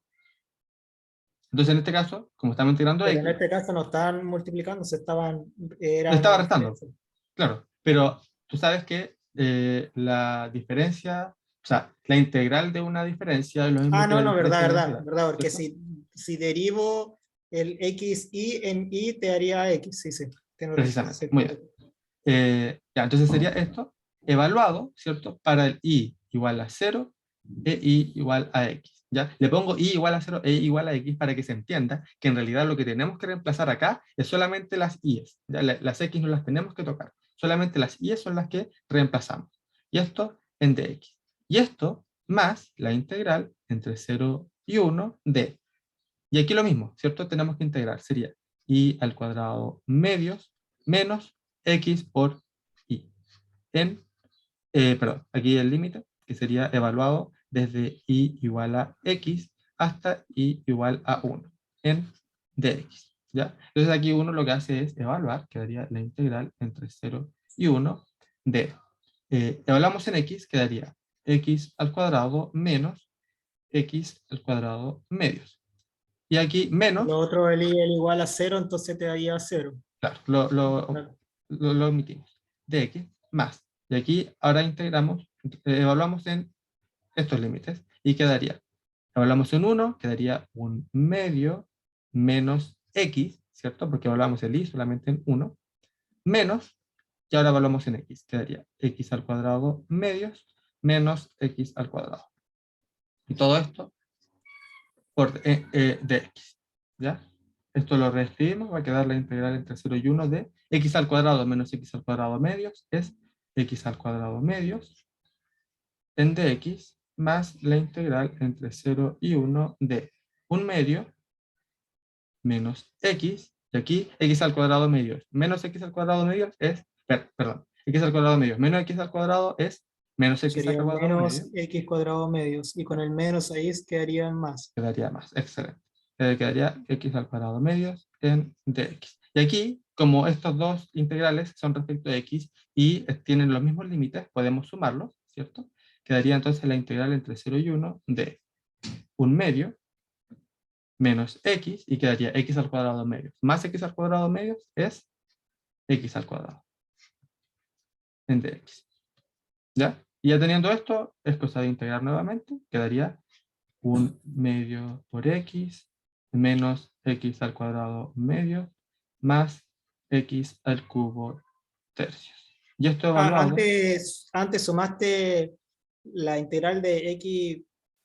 Entonces, en este caso, como estamos integrando Pero en x, este caso no estaban multiplicando, se estaban, le era estaba una restando. diferencia. Claro. Pero tú sabes que la diferencia, o sea, la integral de una diferencia es lo mismo Ah, que no, la no, verdad, diferencia de una verdad, entidad. verdad, porque ¿Cierto? si derivo el xy en y te haría x, sí, sí, tienes razón, Precisamente. sí, Muy bien. correcto. Ya, entonces sería esto evaluado, ¿cierto? Para el i igual a 0 e i igual a x. ¿Ya? Le pongo i igual a 0 e i igual a x para que se entienda que en realidad lo que tenemos que reemplazar acá es solamente las i's. ¿Ya? Las x no las tenemos que tocar. Solamente las i's son las que reemplazamos. Y esto en dx. Y esto más la integral entre 0 y 1 de. Y aquí lo mismo, ¿cierto? Tenemos que integrar. Sería i al cuadrado medios menos x por y. Perdón, aquí el límite, que sería evaluado desde i igual a x hasta i igual a 1 en dx. ¿Ya? Entonces aquí uno lo que hace es evaluar, quedaría la integral entre 0 y 1 de, evaluamos en x, quedaría x al cuadrado menos x al cuadrado medios. Y aquí Lo menos, otro, el igual a cero, entonces te daría cero. claro, Claro. lo omitimos, de x más. Y aquí ahora integramos, evaluamos en estos límites y quedaría, evaluamos en 1, quedaría un medio menos x, ¿cierto? Porque evaluamos el i solamente en 1, menos, y ahora evaluamos en x, quedaría x al cuadrado medios menos x al cuadrado. Y todo esto por dx, ¿ya? Esto lo reescribimos, va a quedar la integral entre 0 y 1 de x al cuadrado menos x al cuadrado medios es x al cuadrado medios en dx más la integral entre 0 y 1 de un medio menos x, y aquí x al cuadrado medios menos x al cuadrado medios es, perdón, x al cuadrado medios menos x al cuadrado es menos x al Sería cuadrado medios, menos x cuadrado medios. Y con el menos ahí quedaría más. quedaría más, excelente. Quedaría x al cuadrado medios en dx. Y aquí, como estos dos integrales son respecto a x y tienen los mismos límites, podemos sumarlos, ¿cierto? Quedaría entonces la integral entre 0 y 1 de un medio menos x y quedaría x al cuadrado medios. Más x al cuadrado medios es x al cuadrado en dx. ¿Ya? Y ya teniendo esto, es cosa de integrar nuevamente, quedaría un medio por x menos x al cuadrado medio más x al cubo tercios. Y esto evaluado, Antes sumaste la integral de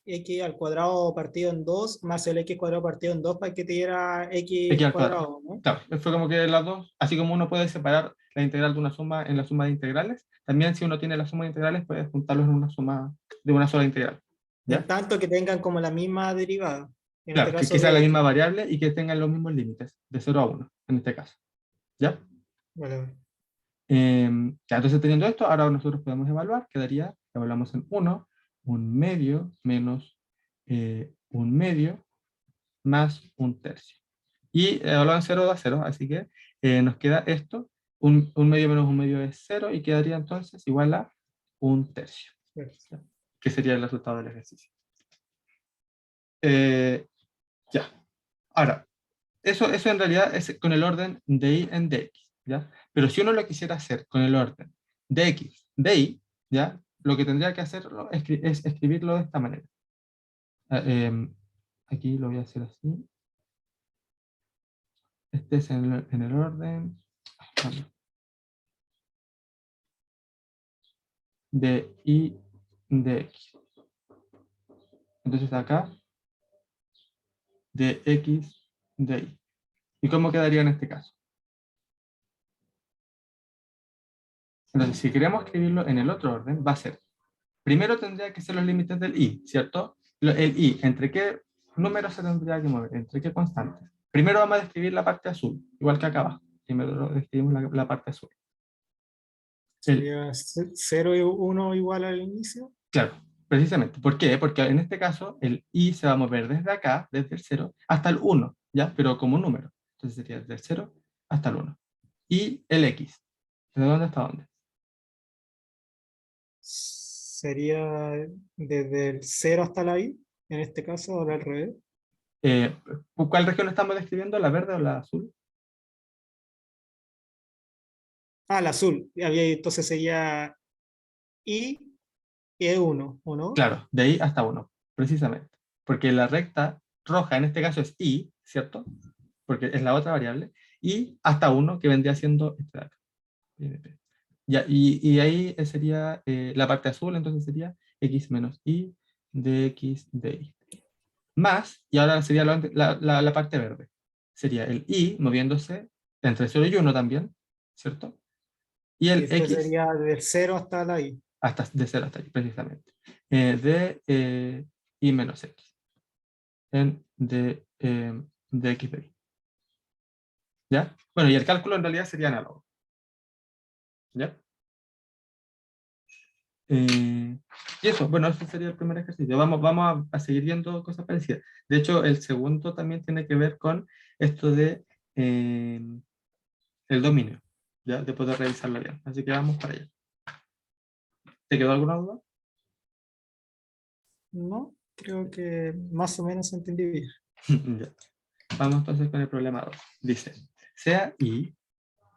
x al cuadrado partido en 2 más el x cuadrado partido en 2 para que te diera x x al cuadrado. cuadrado, ¿no? Claro, fue como que las dos, así como uno puede separar la integral de una suma en la suma de integrales, también si uno tiene la suma de integrales puede juntarlos en una suma de una sola integral. En ¿Ya? tanto que tengan como la misma derivada, en este Claro, que caso sea la de misma x. variable y que tengan los mismos límites, de 0 a 1, en este caso. ¿Ya? Vale, vale. Ya, entonces teniendo esto, ahora nosotros podemos evaluar, quedaría, evaluamos en 1, un medio menos un medio más un tercio. Y evaluar en 0 da 0, así que nos queda esto, un medio menos un medio es 0 y quedaría entonces igual a un tercio, ¿ya? Que sería el resultado del ejercicio. Ya, ahora, eso en realidad es con el orden de y en dx, ¿ya? Pero si uno lo quisiera hacer con el orden de x, de y, ¿ya? Lo que tendría que hacerlo es escribirlo de esta manera. Ah, aquí lo voy a hacer así. Este es en el orden de y de x. Entonces acá, de x de y. ¿Y cómo quedaría en este caso? Entonces, si queremos escribirlo en el otro orden, va a ser, primero tendría que ser los límites del i, ¿cierto? El i, ¿entre qué números se tendría que mover? ¿Entre qué constantes? Primero vamos a describir la parte azul, igual que acá abajo. Primero describimos la parte azul. El, Sería 0 y 1 igual al inicio. claro, precisamente. ¿Por qué? Porque en este caso el i se va a mover desde acá, desde el 0, hasta el 1, ¿ya? Pero como número. Entonces sería desde el 0 hasta el 1. Y el x, ¿de dónde hasta dónde? Sería desde el 0 hasta la i, en este caso, ahora al revés. Eh, ¿Cuál región estamos describiendo? ¿La verde o la azul? Ah, el azul. Entonces sería i e 1, ¿o no? Claro, de ahí hasta 1, precisamente. Porque la recta roja en este caso es i, ¿cierto? Porque es la otra variable. Y hasta 1, que vendría siendo este de acá. Ya, y ahí sería la parte azul, entonces sería x menos y de x de y. Más, y ahora sería la parte verde. Sería el y moviéndose entre 0 y 1 también, ¿cierto? Y Y el después x sería del 0 hasta la i. hasta de 0 hasta ahí, precisamente. De y menos x. De x de y. ¿Ya? Bueno, y el cálculo en realidad sería análogo. ¿Ya? Y eso, bueno, ese sería el primer ejercicio. Vamos a seguir viendo cosas parecidas. De hecho, el segundo también tiene que ver con esto de el dominio, ¿ya? De poder revisarlo bien. Así que vamos para allá. ¿Te quedó alguna duda? No, creo que más o menos entendí bien. Ya. Vamos entonces con el problema 2. Dice, sea y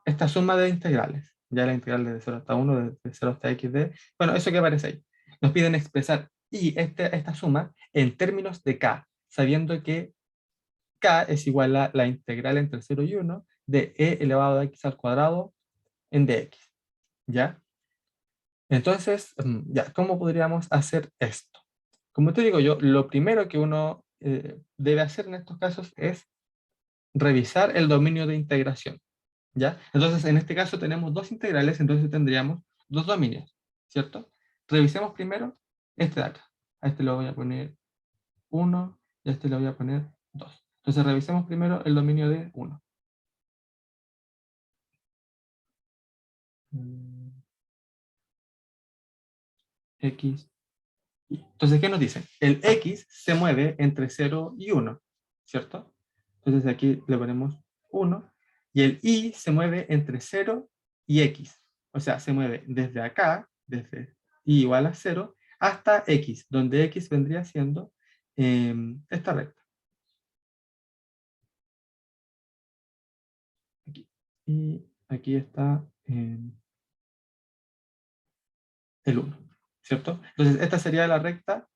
esta suma de integrales, ya la integral de 0 hasta 1, de 0 hasta xd, bueno, eso que aparece ahí. Nos piden expresar y esta suma en términos de k, sabiendo que k es igual a la integral entre 0 y 1 de e elevado a x al cuadrado en dx, ¿ya? Entonces, ya, ¿cómo podríamos hacer esto? Como te digo yo, lo primero que uno debe hacer en estos casos es revisar el dominio de integración, ¿ya? Entonces, en este caso tenemos dos integrales, entonces tendríamos dos dominios, ¿cierto? Revisemos primero este de acá. A este le voy a poner 1 y a este le voy a poner 2. Entonces, revisemos primero el dominio de 1. X, Y. Entonces, ¿qué nos dicen? El X se mueve entre 0 y 1, ¿cierto? Entonces, aquí le ponemos 1 y el Y se mueve entre 0 y X. O sea, se mueve desde acá, desde Y igual a 0, hasta X, donde X vendría siendo esta recta. Aquí. Y aquí está el 1, ¿cierto? Entonces, esta sería la recta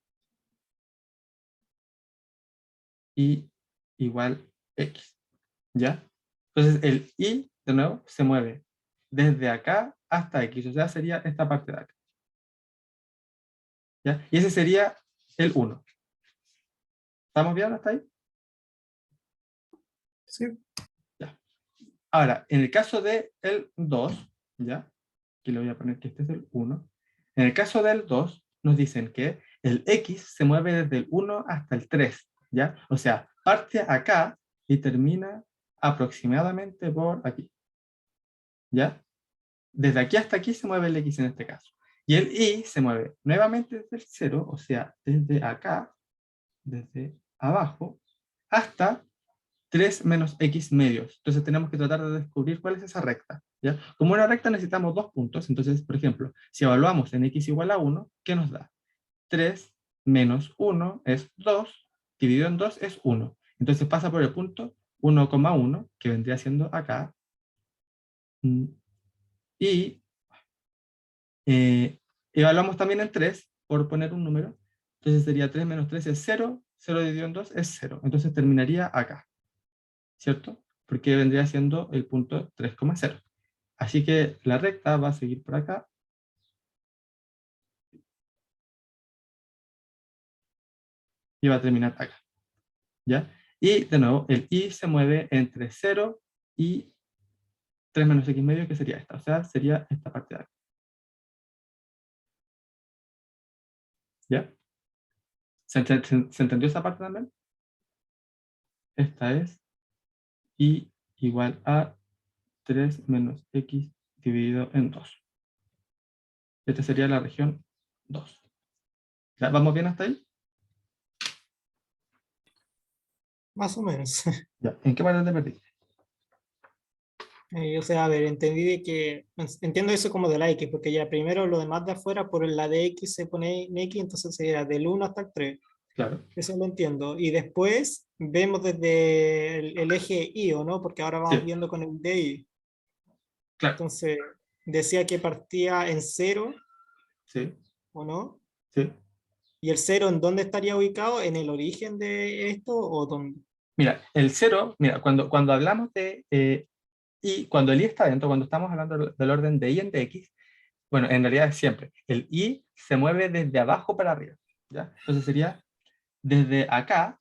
Y igual X, ¿ya? Entonces, el Y, de nuevo, se mueve desde acá hasta X, o sea, sería esta parte de acá, ¿ya? Y ese sería el 1. ¿Estamos bien hasta ahí? Sí. Ya. Ahora, en el caso del 2, ¿ya? Aquí le voy a poner que este es el 1. En el caso del 2, nos dicen que el X se mueve desde el 1 hasta el 3, ¿ya? O sea, parte acá y termina aproximadamente por aquí, ¿ya? Desde aquí hasta aquí se mueve el X en este caso. Y el Y se mueve nuevamente desde el 0, o sea, desde acá, desde abajo, hasta 3 menos X medios. Entonces tenemos que tratar de descubrir cuál es esa recta, ¿ya? Como una recta necesitamos dos puntos, entonces, por ejemplo, si evaluamos en X igual a 1, ¿qué nos da? 3 menos 1 es 2, dividido en 2 es 1. Entonces pasa por el punto 1,1, que vendría siendo acá, y evaluamos también el 3, por poner un número. Entonces sería 3 menos 3 es 0, 0 dividido en 2 es 0. Entonces terminaría acá, ¿cierto? Porque vendría siendo el punto 3,0. Así que la recta va a seguir por acá. Y va a terminar acá, ¿ya? Y de nuevo, el Y se mueve entre 0 y 3 menos X medio, que sería esta. O sea, sería esta parte de acá. ¿Ya? ¿Se entendió esa parte también? Esta es Y igual a 3 menos X dividido en 2. Esta sería la región 2. ¿Ya? ¿Vamos bien hasta ahí? Más o menos. Ya. ¿En qué parte te perdí? O sea, a ver, entendí de que, entiendo eso como de la X, porque ya primero lo demás de afuera por la de X se pone en X, entonces sería del 1 hasta el 3. Claro. Eso lo entiendo. Y después vemos desde el eje Y, ¿o no? Porque ahora vamos Sí, viendo con el de Y. claro. Entonces, decía que partía en 0, Sí, ¿o no? sí. ¿Y el 0 en dónde estaría ubicado? ¿En el origen de esto o dónde? Mira, el 0, mira, cuando hablamos de y, cuando el i está dentro, cuando estamos hablando del orden de y en dx, bueno, en realidad es siempre, el y se mueve desde abajo para arriba, ¿ya? Entonces sería desde acá,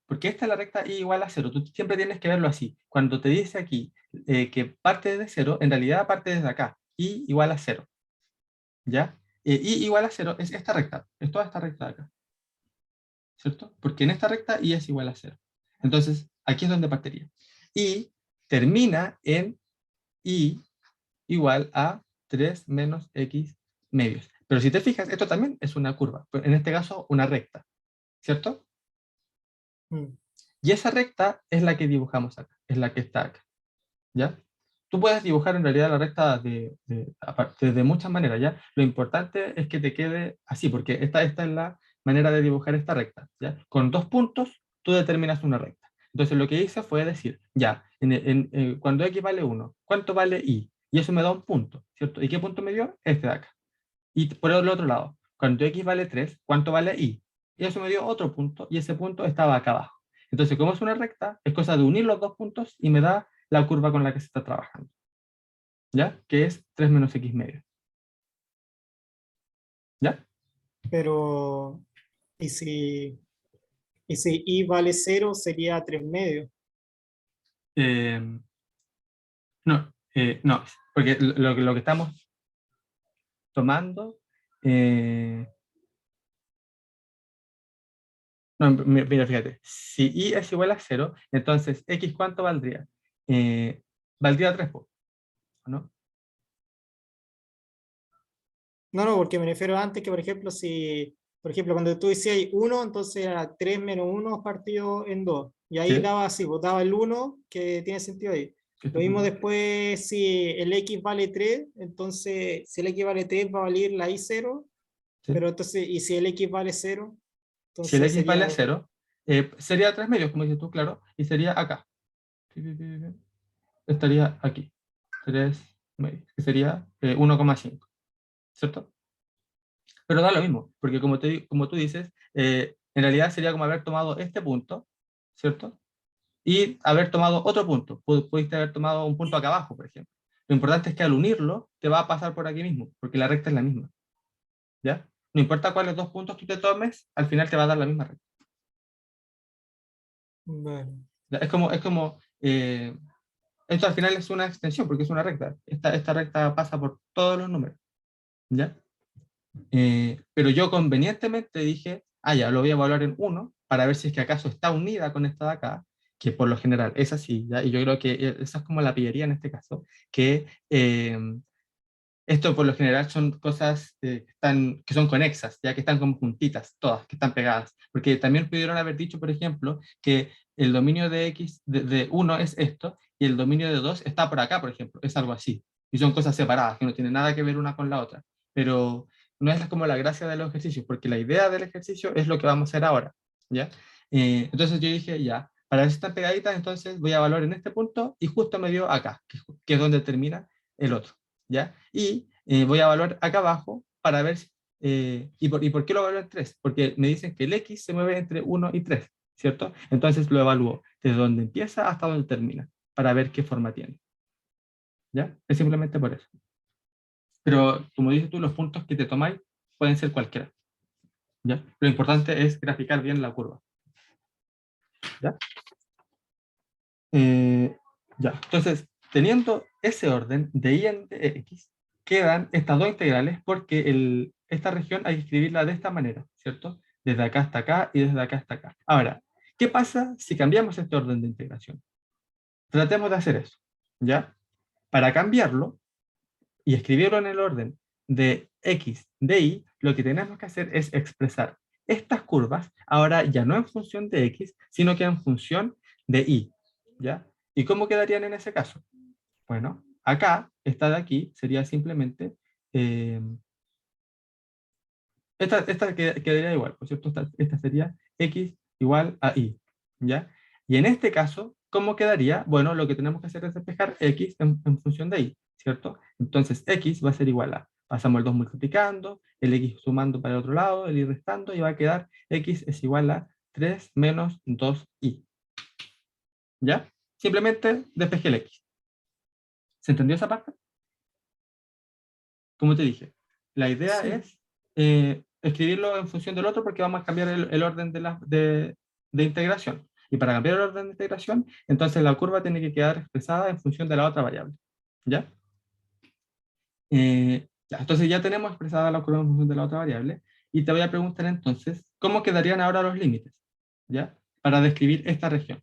porque esta es la recta y igual a 0. Tú siempre tienes que verlo así. Cuando te dice aquí que parte de 0, en realidad parte desde acá, y igual a 0, ¿ya? Y igual a 0 es esta recta, es toda esta recta de acá, ¿cierto? Porque en esta recta y es igual a 0. Entonces, aquí es donde partiría. Y termina en y igual a 3 menos x medios. Pero si te fijas, esto también es una curva, pero en este caso una recta, ¿cierto? Mm. Y esa recta es la que dibujamos acá, es la que está acá, ¿ya? Tú puedes dibujar en realidad la recta de muchas maneras, ¿ya? Lo importante es que te quede así, porque esta es la manera de dibujar esta recta, ¿ya? Con dos puntos, tú determinas una recta. Entonces lo que hice fue decir, ya, cuando x vale 1, ¿cuánto vale y? Y eso me da un punto, ¿cierto? ¿Y qué punto me dio? Este de acá. Y por el otro lado, cuando x vale 3, ¿cuánto vale y? Y eso me dio otro punto, y ese punto estaba acá abajo. Entonces, como es una recta, es cosa de unir los dos puntos y me da la curva con la que se está trabajando, ¿ya? Que es 3 menos x medio, ¿ya? Pero, ¿y si, y si i vale cero sería 3 medios? Eh, no, porque lo que estamos tomando, eh, no, mira, fíjate, si y es igual a 0, entonces x ¿cuánto valdría? Eh, valdría 3, ¿no? No, no, porque me refiero antes que, por ejemplo, si, por ejemplo, cuando tú decías 1, entonces era 3 menos 1 partido en 2. Y ahí ¿Sí? daba así, pues daba el 1, que tiene sentido ahí. ¿Qué Lo estoy mismo poniendo? después, si el x vale 3, entonces si el x vale 3 va a valer la y 0, ¿Sí? pero entonces, y si el x vale 0, Si el entonces x vale sería, a 0, sería 3 medios, como dices tú, claro, y sería acá. Estaría aquí. 3 medios, que sería 1,5, ¿cierto? Pero da lo mismo, porque como tú dices, en realidad sería como haber tomado este punto, ¿cierto? Y haber tomado otro punto. Pudiste haber tomado un punto acá abajo, por ejemplo. Lo importante es que al unirlo, te va a pasar por aquí mismo, porque la recta es la misma, ¿ya? No importa cuáles dos puntos tú te tomes, al final te va a dar la misma recta. bueno, ¿Ya? Esto al final es una extensión, porque es una recta. Esta recta pasa por todos los números, ¿ya? Pero yo convenientemente dije, ya, lo voy a evaluar en uno para ver si es que acaso está unida con esta de acá, que por lo general es así, ¿ya? Y yo creo que esa es como la pillería en este caso, que esto por lo general son cosas que son conexas, ya que están como juntitas, todas, que están pegadas. Porque también pudieron haber dicho, por ejemplo, que el dominio de x de 1 es esto, y el dominio de 2 está por acá, por ejemplo, es algo así. Y son cosas separadas, que no tienen nada que ver una con la otra. Pero no es como la gracia de los ejercicios, porque la idea del ejercicio es lo que vamos a hacer ahora, ¿ya? Entonces yo dije, ya, para ver si están pegaditas, entonces voy a evaluar en este punto, y justo me dio acá, que es donde termina el otro. ¿Ya? Y voy a evaluar acá abajo para ver ¿y por qué lo evalúo en 3? Porque me dicen que el X se mueve entre 1 y 3, ¿cierto? Entonces lo evalúo desde donde empieza hasta donde termina, para ver qué forma tiene, ¿ya? Es simplemente por eso. Pero como dices tú, los puntos que te tomáis pueden ser cualquiera, ¿ya? Lo importante es graficar bien la curva, ¿ya? Eh, ya, entonces, teniendo ese orden de y en de x, quedan estas dos integrales porque esta región hay que escribirla de esta manera, ¿cierto? Desde acá hasta acá y desde acá hasta acá. Ahora, ¿qué pasa si cambiamos este orden de integración? Tratemos de hacer eso, ¿ya? Para cambiarlo y escribirlo en el orden de x de y, lo que tenemos que hacer es expresar estas curvas ahora ya no en función de x, sino que en función de y, ¿ya? ¿Y cómo quedarían en ese caso? Bueno, acá, esta de aquí, sería simplemente, eh, esta quedaría igual, ¿por cierto? Esta sería x igual a y, ¿ya? Y en este caso, ¿cómo quedaría? Bueno, lo que tenemos que hacer es despejar x en función de y, ¿cierto? Entonces, x va a ser igual a, pasamos el 2 multiplicando, el x sumando para el otro lado, el y restando, y va a quedar x es igual a 3 menos 2y, ¿ya? Simplemente despejé el x. ¿Se entendió esa parte? Como te dije, la idea sí. es escribirlo en función del otro porque vamos a cambiar el orden de integración. Y para cambiar el orden de integración, entonces la curva tiene que quedar expresada en función de la otra variable. ¿Ya? Ya, entonces ya tenemos expresada la curva en función de la otra variable. Y te voy a preguntar entonces, ¿cómo quedarían ahora los límites? ¿Ya? Para describir esta región.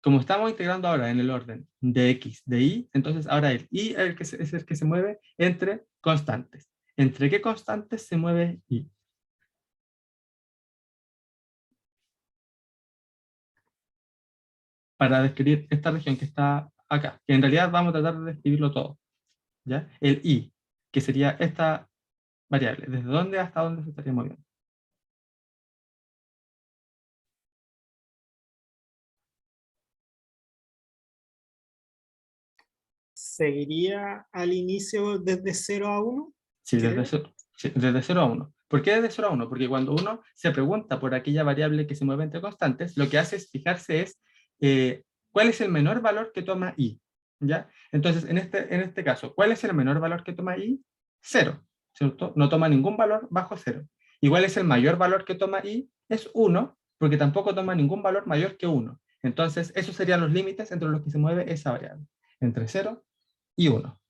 Como estamos integrando ahora en el orden de x, de y, entonces ahora el y es el que se mueve entre constantes. ¿Entre qué constantes se mueve I? Para describir esta región que está acá, que en realidad vamos a tratar de describirlo todo, ¿ya? El I, que sería esta variable, ¿desde dónde hasta dónde se estaría moviendo? Seguiría al inicio desde 0 a 1, Sí, creo. desde 0 a 1. ¿Por qué desde 0 a 1? Porque cuando uno se pregunta por aquella variable que se mueve entre constantes, lo que hace es fijarse cuál es el menor valor que toma I, ¿ya? Entonces, en este caso, ¿cuál es el menor valor que toma I? 0, ¿cierto? No toma ningún valor bajo 0. ¿Y cuál es el mayor valor que toma I? Es 1, porque tampoco toma ningún valor mayor que 1. Entonces, esos serían los límites entre los que se mueve esa variable, entre 0 y 1,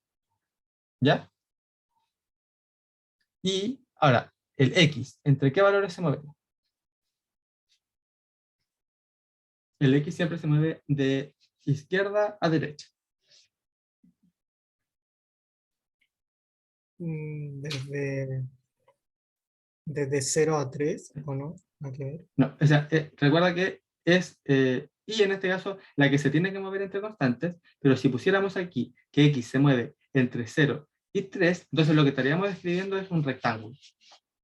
¿ya? Y ahora, el X, ¿entre qué valores se mueve? El X siempre se mueve de izquierda a derecha. Desde 0 a 3, ¿o no? Hay que ver. No, o sea, recuerda que es Y en este caso la que se tiene que mover entre constantes, pero si pusiéramos aquí que X se mueve entre 0 y 3, entonces lo que estaríamos describiendo es un rectángulo,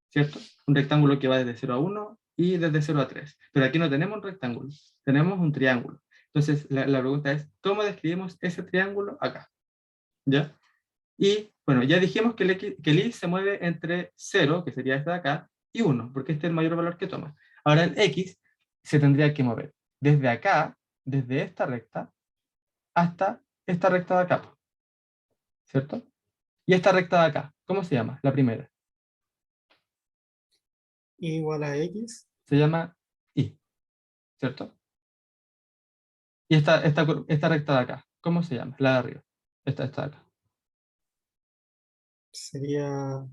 ¿cierto? Un rectángulo que va desde 0 a 1 y desde 0 a 3. Pero aquí no tenemos un rectángulo, tenemos un triángulo. Entonces la pregunta es, ¿cómo describimos ese triángulo acá? ¿Ya? Y bueno, ya dijimos que que el i se mueve entre 0, que sería este de acá, y 1, porque este es el mayor valor que toma. Ahora el x se tendría que mover desde acá, desde esta recta, hasta esta recta de acá, ¿cierto? Y esta recta de acá, ¿cómo se llama? La primera. Igual a X. Se llama i, ¿cierto? Y esta recta de acá, ¿cómo se llama? La de arriba. Esta de acá. Sería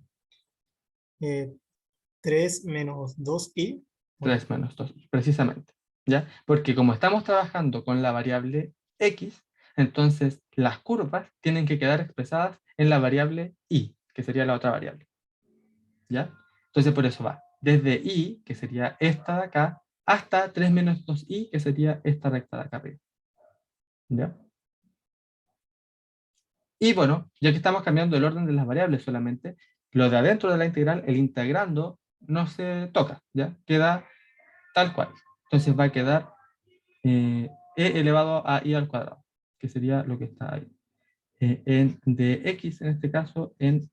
3 menos 2i. Bueno, 3 menos 2, precisamente, ¿ya? Porque como estamos trabajando con la variable x, entonces las curvas tienen que quedar expresadas en la variable y, que sería la otra variable, ¿ya? Entonces por eso va desde y, que sería esta de acá, hasta 3 menos 2i, que sería esta recta de acá arriba, ¿ya? Y bueno, ya que estamos cambiando el orden de las variables solamente, lo de adentro de la integral, el integrando, no se toca, ¿ya? Queda tal cual. Entonces va a quedar e elevado a i al cuadrado, que sería lo que está ahí. En dx, en este caso, en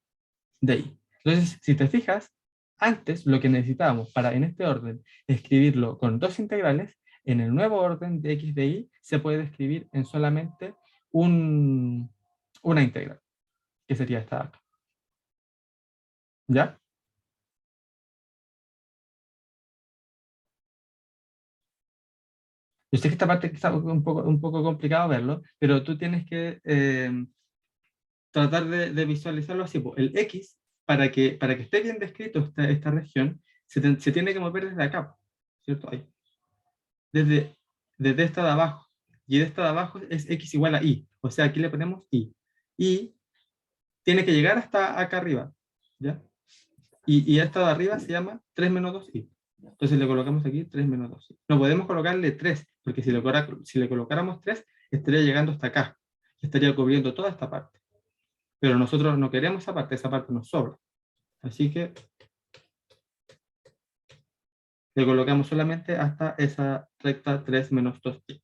dy. Entonces, si te fijas, antes lo que necesitábamos para en este orden escribirlo con dos integrales, en el nuevo orden de x de y se puede escribir en solamente una integral, que sería esta de acá. ¿Ya? Yo sé que esta parte está un poco complicado verlo, pero tú tienes que tratar de visualizarlo así. Pues, el X, para que esté bien descrito esta región, se tiene que mover desde acá, ¿cierto? Ahí. Desde, desde esta de abajo. Y de esta de abajo es X igual a Y. O sea, aquí le ponemos Y. Y tiene que llegar hasta acá arriba, ¿ya? Y esta de arriba se llama 3 menos 2i. Entonces le colocamos aquí 3 menos 2i. No podemos colocarle 3, porque si le colocáramos 3, estaría llegando hasta acá. Estaría cubriendo toda esta parte. Pero nosotros no queremos esa parte nos sobra. Así que le colocamos solamente hasta esa recta 3 menos 2i.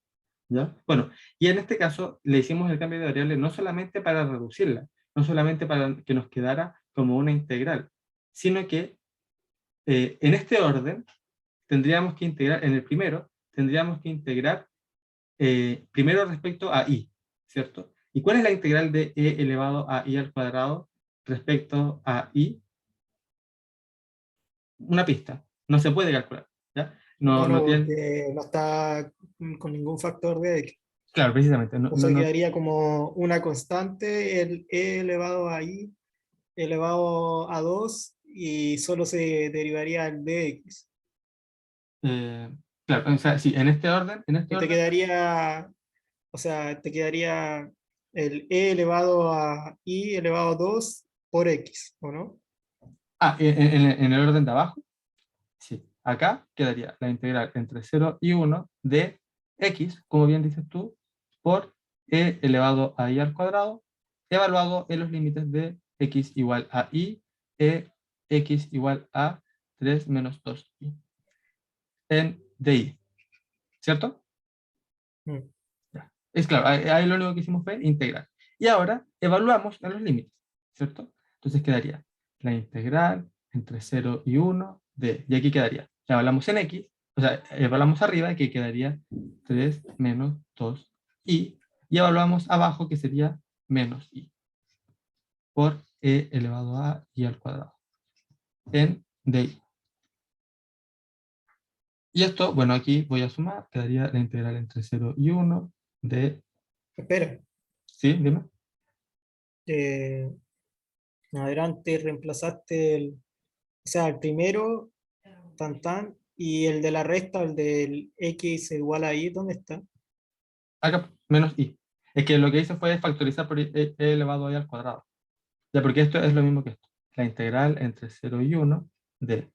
¿Ya? Bueno, y en este caso le hicimos el cambio de variable no solamente para reducirla, no solamente para que nos quedara como una integral, sino que en este orden tendríamos que integrar, en el primero, tendríamos que integrar primero respecto a i, ¿cierto? ¿Y cuál es la integral de e elevado a i al cuadrado respecto a i? Una pista, no se puede calcular, ¿ya? No, claro, no tiene, porque no está con ningún factor de X. claro, precisamente, Entonces quedaría como una constante, el e elevado a i elevado a 2 y solo se derivaría el dx. eh, claro, o sea, sí, en este Y te orden, quedaría, o sea, te quedaría el e elevado a i elevado a 2 por x, ¿o no? En el orden de abajo, sí. Acá quedaría la integral entre 0 y 1 de x, como bien dices tú, por e elevado a i al cuadrado, evaluado en los límites de x igual a i, x igual a 3 menos 2i en di, ¿cierto? Mm. Ya. Es claro, ahí lo único que hicimos fue integrar. Y ahora evaluamos en los límites, ¿cierto? Entonces quedaría la integral entre 0 y 1 de, y aquí quedaría, la evaluamos en x, o sea, evaluamos arriba, que quedaría 3 menos 2i, y evaluamos abajo, que sería menos i, por e elevado a i al cuadrado, en di. Y esto, bueno, aquí voy a sumar, quedaría la integral entre 0 y 1 de, Espera, ¿sí? Dime. eh, adelante reemplazaste o sea, el primero, tan tan, y el de la resta, el del x igual a y, ¿dónde está? Acá, menos i. Es que lo que hice fue factorizar por e elevado a i al cuadrado. Ya, porque esto es lo mismo que esto. La integral entre 0 y 1 de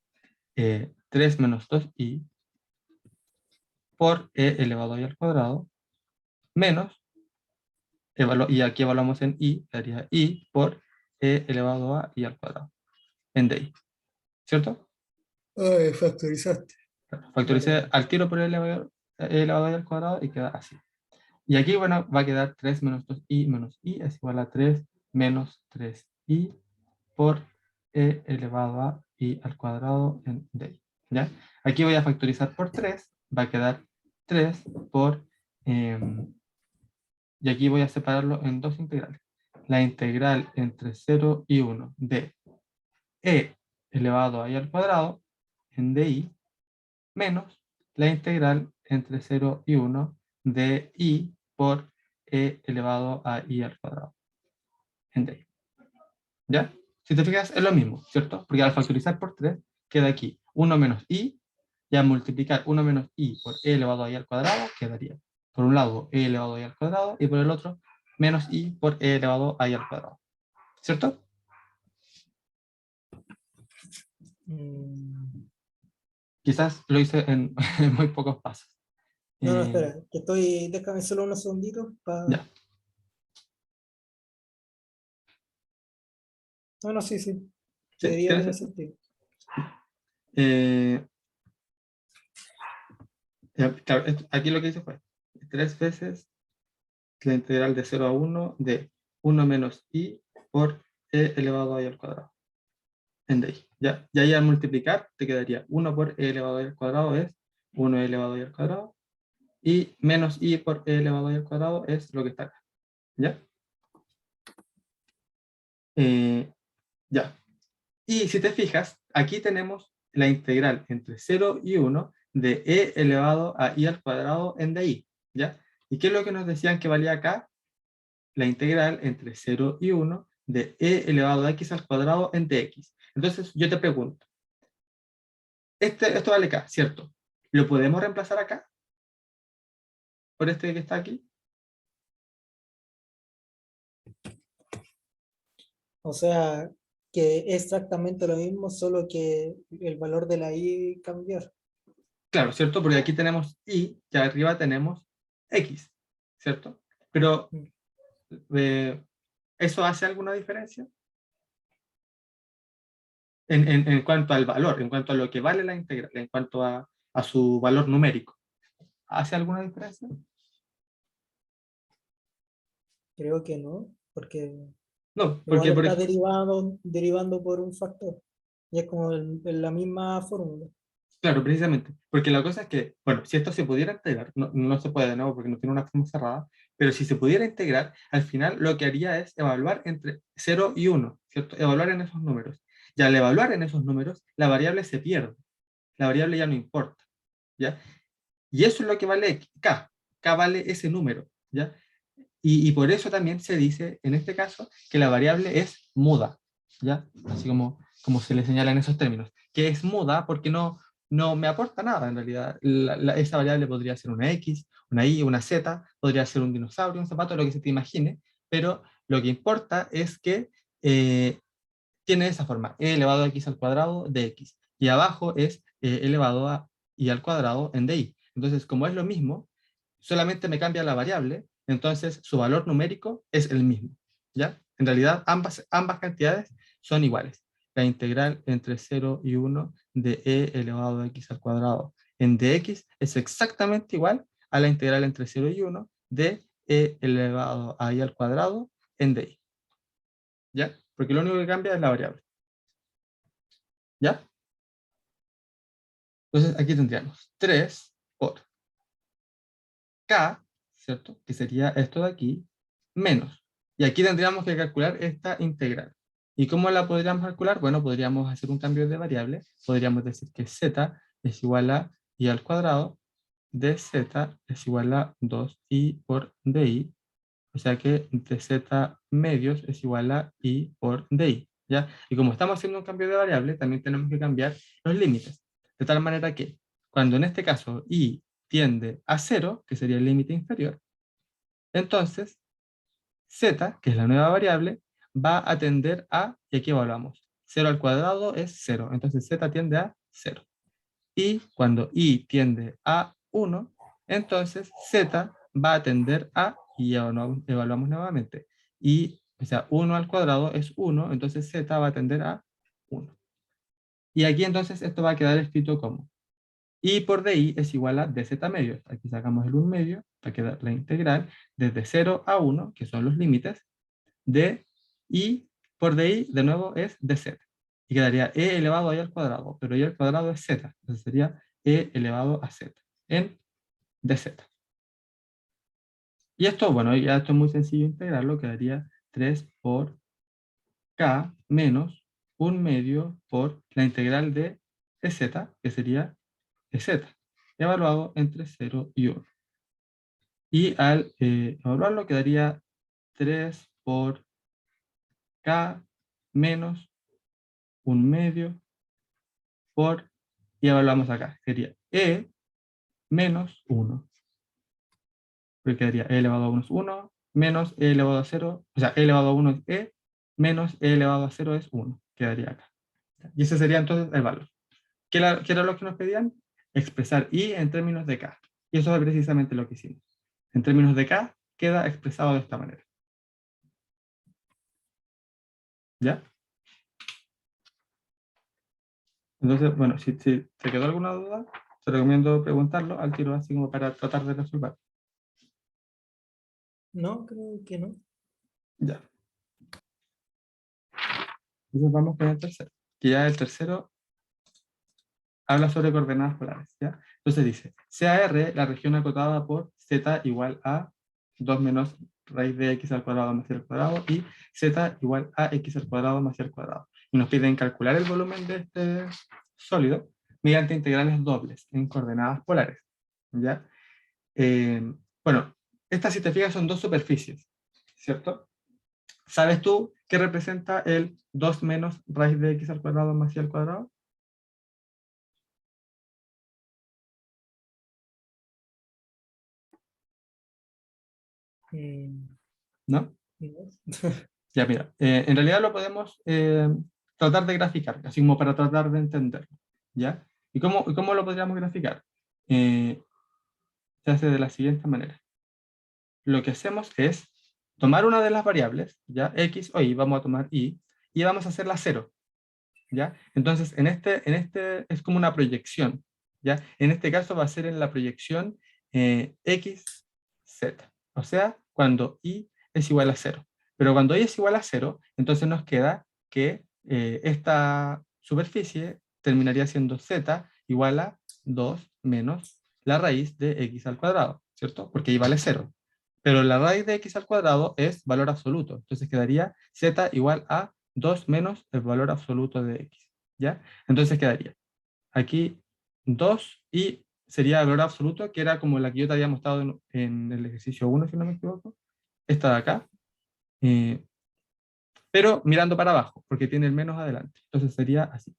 3 menos 2i por e elevado a i al cuadrado menos, y aquí evaluamos en i, daría i por e elevado a i al cuadrado, en di. ¿Cierto? Ay, factorizaste. Vale, Factoricé vale. al tiro por e elevado a i al cuadrado y queda así. Y aquí, bueno, va a quedar 3 menos 2i menos i es igual a 3 menos 3i por e elevado a i al cuadrado en d. ¿Ya? Aquí voy a factorizar por 3, va a quedar 3 por, y aquí voy a separarlo en dos integrales. La integral entre 0 y 1 de e elevado a i al cuadrado en di menos la integral entre 0 y 1 de i por e elevado a i al cuadrado en di. ¿Ya? Si te fijas, es lo mismo, ¿cierto? Porque al factorizar por 3 queda aquí 1 menos i, y al multiplicar 1 menos i por e elevado a i al cuadrado, quedaría, por un lado, e elevado a i al cuadrado, y por el otro, menos i por e elevado a i al cuadrado. ¿Cierto? Mm, Quizás lo hice en, en muy pocos pasos. no, no, Eh, espera, déjame solo unos segunditos para... ya. No, no, sí, sí, ¿Sí? debería ¿Tiene tener sentido? sentido. Eh, claro, aquí lo que hice fue 3 veces la integral de 0 a 1 de 1 menos i por e elevado a i al cuadrado en di. ¿Ya? Y ahí al multiplicar te quedaría 1 por e elevado a i al cuadrado es 1 elevado a i al cuadrado, y menos i por e elevado a i al cuadrado es lo que está acá. ¿Ya? Eh, ya. Y si te fijas, aquí tenemos la integral entre 0 y 1 de e elevado a i al cuadrado en di. ¿Ya? ¿Y qué es lo que nos decían que valía acá? La integral entre 0 y 1 de e elevado a x al cuadrado en dx. Entonces yo te pregunto, esto vale acá, ¿cierto? ¿Lo podemos reemplazar acá? Por este que está aquí. O sea, que es exactamente lo mismo, solo que el valor de la y cambiar. Claro, ¿cierto? Porque aquí tenemos y y arriba tenemos x, ¿cierto? Pero, Mm. eh, ¿eso hace alguna diferencia? En cuanto al valor, en cuanto a lo que vale la integral, en cuanto a su valor numérico. ¿Hace alguna diferencia? Creo que no, porque No, igual porque por está ejemplo, derivando por un factor. Y es como en la misma fórmula. claro, precisamente, porque la cosa es que, bueno, si esto se pudiera integrar, no se puede de nuevo porque no tiene una forma cerrada, pero si se pudiera integrar, al final lo que haría es evaluar entre 0 y 1, ¿cierto? Evaluar en esos números. Y al evaluar en esos números, la variable se pierde, la variable ya no importa, ¿ya? Y eso es lo que vale K vale ese número, ¿ya? Y por eso también se dice, en este caso, que la variable es muda, ¿ya? Así como se le señala en esos términos, que es muda porque no me aporta nada en realidad. Esa variable podría ser una X, una Y, una Z, podría ser un dinosaurio, un zapato, lo que se te imagine, pero lo que importa es que tiene esa forma, e elevado a x al cuadrado de x. Y abajo es elevado a y al cuadrado en dy. Entonces, como es lo mismo, solamente me cambia la variable, entonces su valor numérico es el mismo. ¿Ya? En realidad, ambas cantidades son iguales. La integral entre 0 y 1 de e elevado a x al cuadrado en dx es exactamente igual a la integral entre 0 y 1 de e elevado a y al cuadrado en dy. ¿Ya? Porque lo único que cambia es la variable. ¿Ya? Entonces aquí tendríamos 3 por k, ¿cierto? Que sería esto de aquí, menos. Y aquí tendríamos que calcular esta integral. ¿Y cómo la podríamos calcular? Bueno, podríamos hacer un cambio de variable. Podríamos decir que z es igual a y al cuadrado de z es igual a 2i por di. O sea que dz medios es igual a i por di. ¿Ya? Y como estamos haciendo un cambio de variable, también tenemos que cambiar los límites. De tal manera que cuando en este caso i tiende a 0, que sería el límite inferior, entonces z, que es la nueva variable, va a tender a, y aquí evaluamos, 0 al cuadrado es 0, entonces z tiende a 0. Y cuando i tiende a 1, entonces z va a tender a, y evaluamos nuevamente, y, o sea, 1 al cuadrado es 1, entonces z va a tender a 1. Y aquí entonces esto va a quedar escrito como y por di es igual a dz medios. Aquí sacamos el 1 medio, va a quedar la integral desde 0 a 1, que son los límites, de y por di de nuevo es dz. Y quedaría e elevado a y al cuadrado, pero y al cuadrado es z, entonces sería e elevado a z en dz. Y esto, bueno, ya esto es muy sencillo integrarlo, quedaría 3 por k menos 1 medio por la integral de z, que sería z, evaluado entre 0 y 1. Y al evaluarlo quedaría 3 por k menos 1 medio por, y evaluamos acá, sería e menos 1. Porque quedaría e elevado a 1 es 1, menos e elevado a 0, o sea, e elevado a 1 es e, menos e elevado a 0 es 1, quedaría acá. Y ese sería entonces el valor. ¿Qué era lo que nos pedían? Expresar i en términos de k. Y eso es precisamente lo que hicimos. En términos de k, queda expresado de esta manera. ¿Ya? Entonces, bueno, si te quedó alguna duda, te recomiendo preguntarlo al tiro, así como para tratar de resolver. No, creo que no. Ya. Entonces vamos con el tercero. Que ya el tercero habla sobre coordenadas polares, ¿ya? Entonces dice, sea R la región acotada por z igual a 2 menos raíz de x al cuadrado más y al cuadrado y z igual a x al cuadrado más y al cuadrado. Y nos piden calcular el volumen de este sólido mediante integrales dobles en coordenadas polares, ¿ya? Bueno, estas, si te fijas, son dos superficies, ¿cierto? ¿Sabes tú qué representa el 2 menos raíz de x al cuadrado más y al cuadrado? ¿No? No. Ya, mira, en realidad lo podemos tratar de graficar, así como para tratar de entenderlo, ¿ya? ¿Y cómo lo podríamos graficar? Eh, Se hace de la siguiente manera. Lo que hacemos es tomar una de las variables, ¿ya? X o Y, vamos a tomar Y, y vamos a hacerla 0, ¿ya? Entonces, en este es como una proyección, ¿ya? En este caso va a ser en la proyección X, Z, o sea, cuando Y es igual a 0. Pero cuando Y es igual a 0, entonces nos queda que esta superficie terminaría siendo Z igual a 2 menos la raíz de X al cuadrado, ¿cierto? Porque Y vale 0. Pero la raíz de X al cuadrado es valor absoluto, entonces quedaría Z igual a 2 menos el valor absoluto de x, ¿ya? Entonces quedaría aquí 2 y sería el valor absoluto, que era como la que yo te había mostrado en el ejercicio 1, si no me equivoco, esta de acá, eh, pero mirando para abajo, porque tiene el menos adelante. Entonces sería así,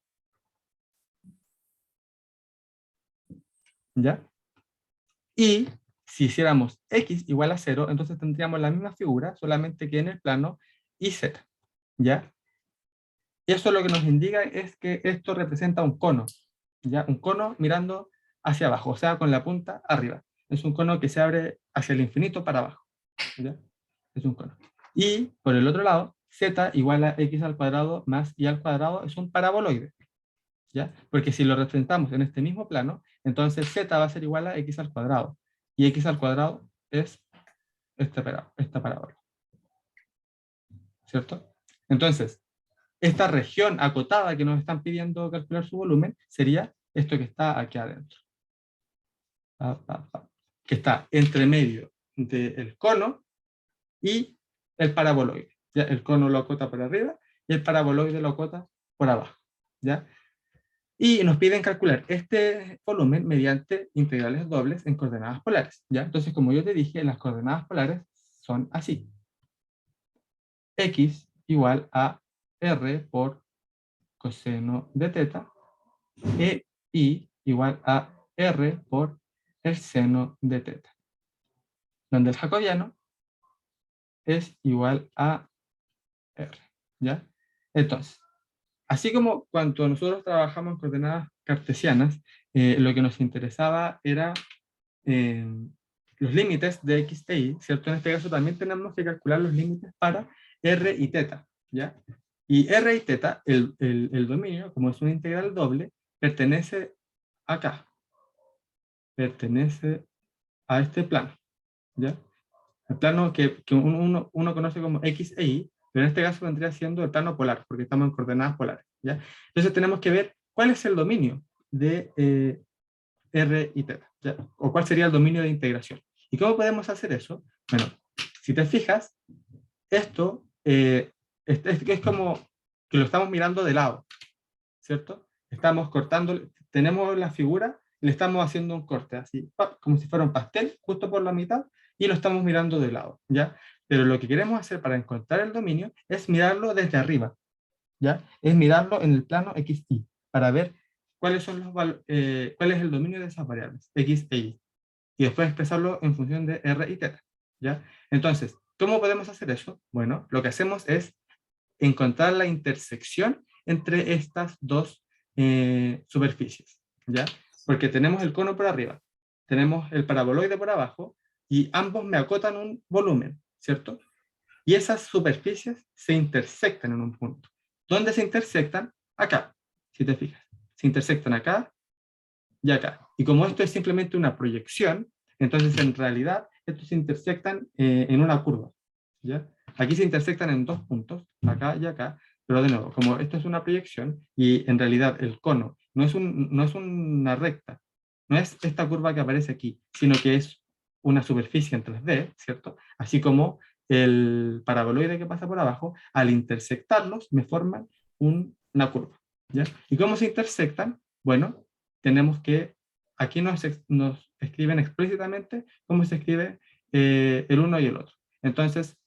¿ya? Y si hiciéramos x igual a 0, entonces tendríamos la misma figura, solamente que en el plano y z, ¿ya? eso lo que nos indica es que esto representa un cono, ¿ya? Un cono mirando hacia abajo, o sea, con la punta arriba. Es un cono que se abre hacia el infinito para abajo, ¿ya? Es un cono. Y por el otro lado, z igual a x al cuadrado más y al cuadrado es un paraboloide, ¿ya? Porque si lo representamos en este mismo plano, entonces z va a ser igual a x al cuadrado. Y x al cuadrado es esta parábola, ¿cierto? Entonces, esta región acotada que nos están pidiendo calcular su volumen sería esto que está aquí adentro, que está entre medio del cono y el paraboloide. ¿Ya? El cono lo acota por arriba y el paraboloide lo acota por abajo, ¿ya? Y nos piden calcular este volumen mediante integrales dobles en coordenadas polares, ¿ya? Entonces, como yo te dije, las coordenadas polares son así. X igual a R por coseno de teta e I igual a R por el seno de teta, donde el jacobiano es igual a R, ¿ya? Entonces, así como cuando nosotros trabajamos en coordenadas cartesianas, lo que nos interesaba era eh, los límites de x e y, ¿cierto? En este caso también tenemos que calcular los límites para r y teta, ¿ya? Y r y teta, el dominio, como es una integral doble, pertenece acá, pertenece a este plano, ¿ya? El plano que uno conoce como x e y, pero en este caso vendría siendo el plano polar, porque estamos en coordenadas polares, ¿ya? Entonces tenemos que ver cuál es el dominio de r y teta, ¿ya? O cuál sería el dominio de integración. ¿Y cómo podemos hacer eso? Bueno, si te fijas, esto es como que lo estamos mirando de lado, ¿cierto? Estamos cortando, tenemos la figura, le estamos haciendo un corte, así, como si fuera un pastel, justo por la mitad, y lo estamos mirando de lado, ¿ya? Pero lo que queremos hacer para encontrar el dominio es mirarlo desde arriba, ¿ya? Es mirarlo en el plano x, y, para ver cuáles son cuál es el dominio de esas variables, x e y, y después expresarlo en función de r y teta, ¿ya? Entonces, ¿cómo podemos hacer eso? Bueno, lo que hacemos es encontrar la intersección entre estas dos superficies, ¿ya? Porque tenemos el cono por arriba, tenemos el paraboloide por abajo, y ambos me acotan un volumen, ¿cierto? Y esas superficies se intersectan en un punto. ¿Dónde se intersectan? Acá, si te fijas. Se intersectan acá y acá. Y como esto es simplemente una proyección, entonces en realidad estos se intersectan en una curva, ¿ya? Aquí se intersectan en dos puntos, acá y acá, pero de nuevo, como esto es una proyección y en realidad el cono no es una recta, no es esta curva que aparece aquí, sino que es una superficie en 3D, ¿cierto? Así como el paraboloide que pasa por abajo, al intersectarlos me forman una curva, ¿ya? ¿Y cómo se intersectan? Bueno, tenemos que, aquí nos escriben explícitamente cómo se escribe el uno y el otro. Entonces,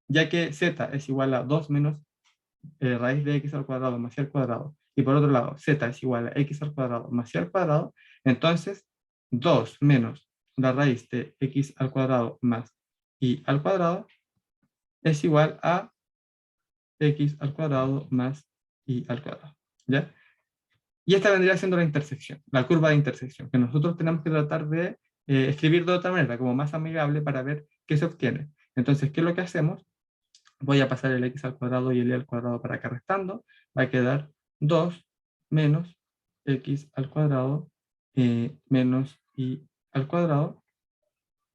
ya que z es igual a 2 menos raíz de x al cuadrado más y al cuadrado, y por otro lado, z es igual a x al cuadrado más y al cuadrado, entonces 2 menos la raíz de x al cuadrado más y al cuadrado es igual a x al cuadrado más y al cuadrado, ¿ya? Y esta vendría siendo la intersección, la curva de intersección, que nosotros tenemos que tratar de escribir de otra manera, como más amigable para ver qué se obtiene. Entonces, ¿qué es lo que hacemos? Voy a pasar el x al cuadrado y el y al cuadrado para acá restando. Va a quedar 2 menos x al cuadrado menos y al cuadrado.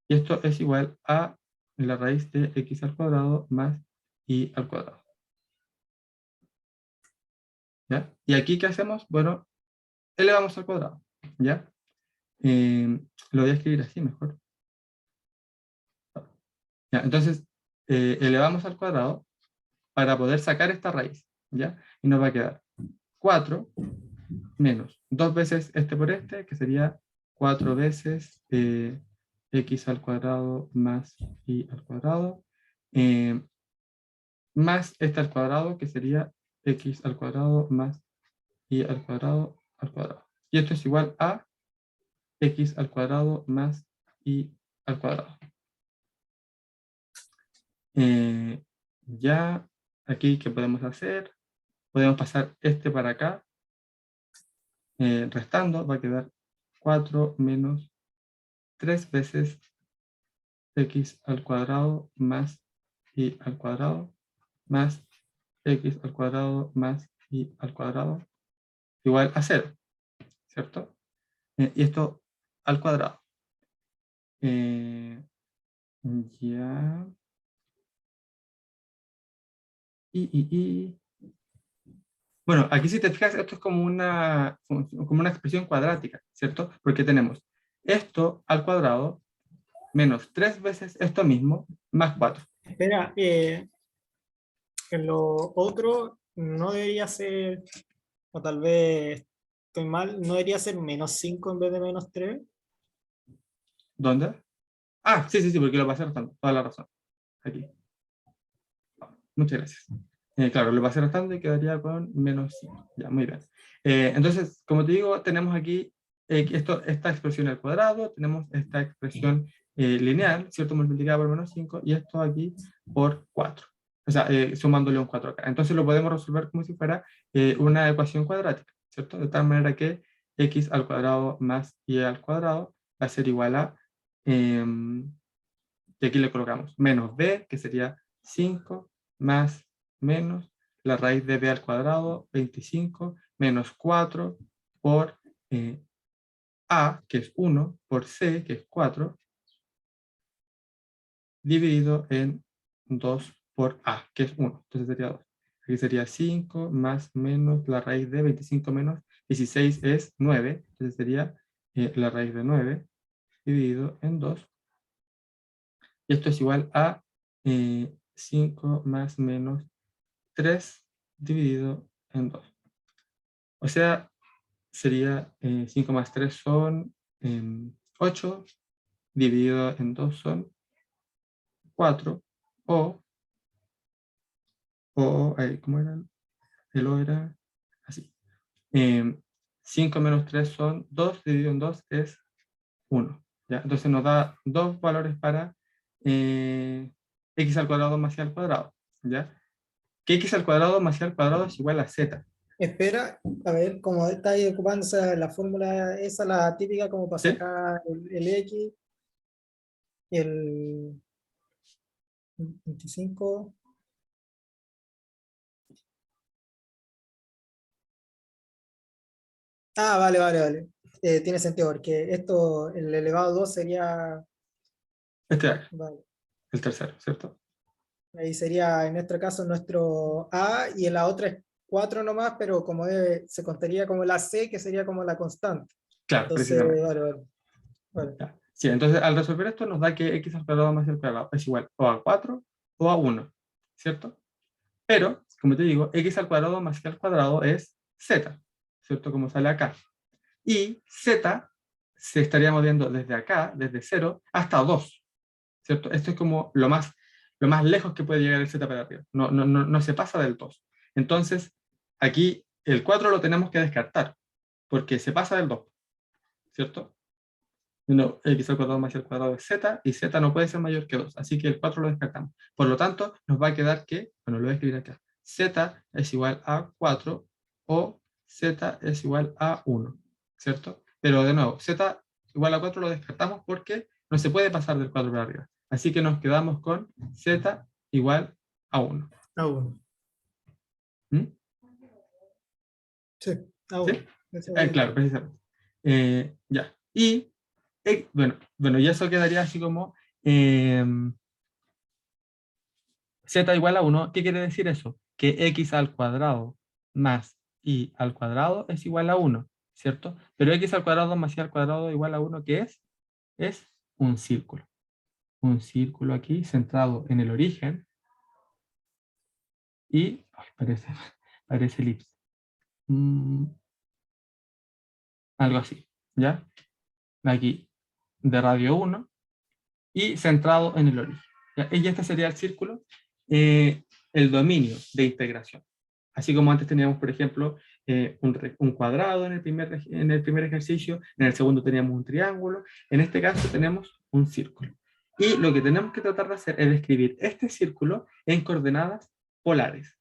Y esto es igual a la raíz de x al cuadrado más y al cuadrado. ¿Ya? ¿Y aquí qué hacemos? Bueno, elevamos al cuadrado. ¿Ya? Lo voy a escribir así mejor. ¿Ya? Entonces, elevamos al cuadrado para poder sacar esta raíz. ¿Ya? Y nos va a quedar 4 menos 2 veces este por este, que sería 4 veces x al cuadrado más y al cuadrado, más este al cuadrado, que sería x al cuadrado más y al cuadrado al cuadrado. Y esto es igual a x al cuadrado más y al cuadrado. Ya aquí, ¿qué podemos hacer? podemos pasar este para acá, restando, va a quedar 4 menos 3 veces x al cuadrado más y al cuadrado más x al cuadrado más y al cuadrado igual a 0, ¿cierto? Y esto al cuadrado. Ya. Y. Bueno, aquí si te fijas, esto es como una expresión cuadrática, ¿cierto? Porque tenemos esto al cuadrado menos 3 veces esto mismo más 4. Espera, en lo otro no debería ser, o tal vez estoy mal, no debería ser -5 en vez de -3. ¿Dónde? Ah, sí, sí, sí, porque lo pasé restando. Toda la razón. Aquí. Muchas gracias. Claro, lo pasé restando y quedaría con -5. Ya, muy bien. Entonces, como te digo, tenemos aquí esta expresión al cuadrado, tenemos esta expresión lineal, ¿cierto? Multiplicada por -5, y esto aquí por 4. O sea, sumándole un 4 acá. Entonces lo podemos resolver como si fuera una ecuación cuadrática, ¿cierto? De tal manera que x al cuadrado más y al cuadrado va a ser igual a, y aquí le colocamos menos b, que sería 5, más menos la raíz de b al cuadrado, 25, menos 4 por a, que es 1, por c, que es 4, dividido en 2 por a, que es 1. Entonces sería 2. Aquí sería 5 más menos la raíz de 25 menos 16 es 9. Entonces sería la raíz de 9 dividido en 2. Y esto es igual a 5 más menos 3 dividido en 2. O sea, sería 5 más 3 son 8, dividido en 2 son 4, o, ¿cómo era? El O era así. 5 menos 3 son 2, dividido en 2 es 1. ¿Ya? Entonces nos da dos valores para x al cuadrado más y al cuadrado. ¿Ya? Que x al cuadrado más y al cuadrado es igual a z. Espera, a ver, como está ahí ocupando la fórmula esa, la típica, como para ¿Sí? sacar el X, el 25. Ah, vale, vale, vale. Tiene sentido, porque esto, el elevado 2 sería, Este de acá, vale, el tercero, ¿cierto? ahí sería en nuestro caso nuestro A y en la otra es 4 nomás, pero como se contaría como la C, que sería como la constante. Claro, Entonces, precisamente. vale, vale, vale. Ya. Sí, entonces al resolver esto nos da que x al cuadrado más y al cuadrado es igual o a 4 o a 1, ¿cierto? Pero, como te digo, x al cuadrado más y al cuadrado es z, ¿cierto? Como sale acá. Y z se estaría moviendo desde acá, desde 0 hasta 2, ¿cierto? Esto es como lo más lejos que puede llegar el z para arriba. No se pasa del 2. Entonces, aquí el 4 lo tenemos que descartar, porque se pasa del 2, ¿cierto? No, x al cuadrado más y al cuadrado es z, y z no puede ser mayor que 2, así que el 4 lo descartamos. Por lo tanto, nos va a quedar que, bueno, lo voy a escribir acá, z es igual a 4 o z es igual a 1, ¿cierto? Pero de nuevo, z igual a 4 lo descartamos porque no se puede pasar del 4 para arriba. Así que nos quedamos con z igual a 1. A 1. ¿Mm? Sí, a ¿Sí? 1. Ese vale el Claro, cálculo. precisamente. Ya. Y, bueno, y eso quedaría así como z igual a 1. ¿Qué quiere decir eso? Que x al cuadrado más y al cuadrado es igual a 1, ¿cierto? Pero x al cuadrado más y al cuadrado igual a 1, ¿qué es? Es un círculo. Un círculo aquí centrado en el origen y, ay, parece elipse. Mm, algo así, ¿ya? Aquí de radio 1 y centrado en el origen. ¿Ya? Y este sería el círculo, el dominio de integración. Así como antes teníamos, por ejemplo, un cuadrado en el primer ejercicio, en el segundo teníamos un triángulo, en este caso tenemos un círculo. Y lo que tenemos que tratar de hacer es describir este círculo en coordenadas polares.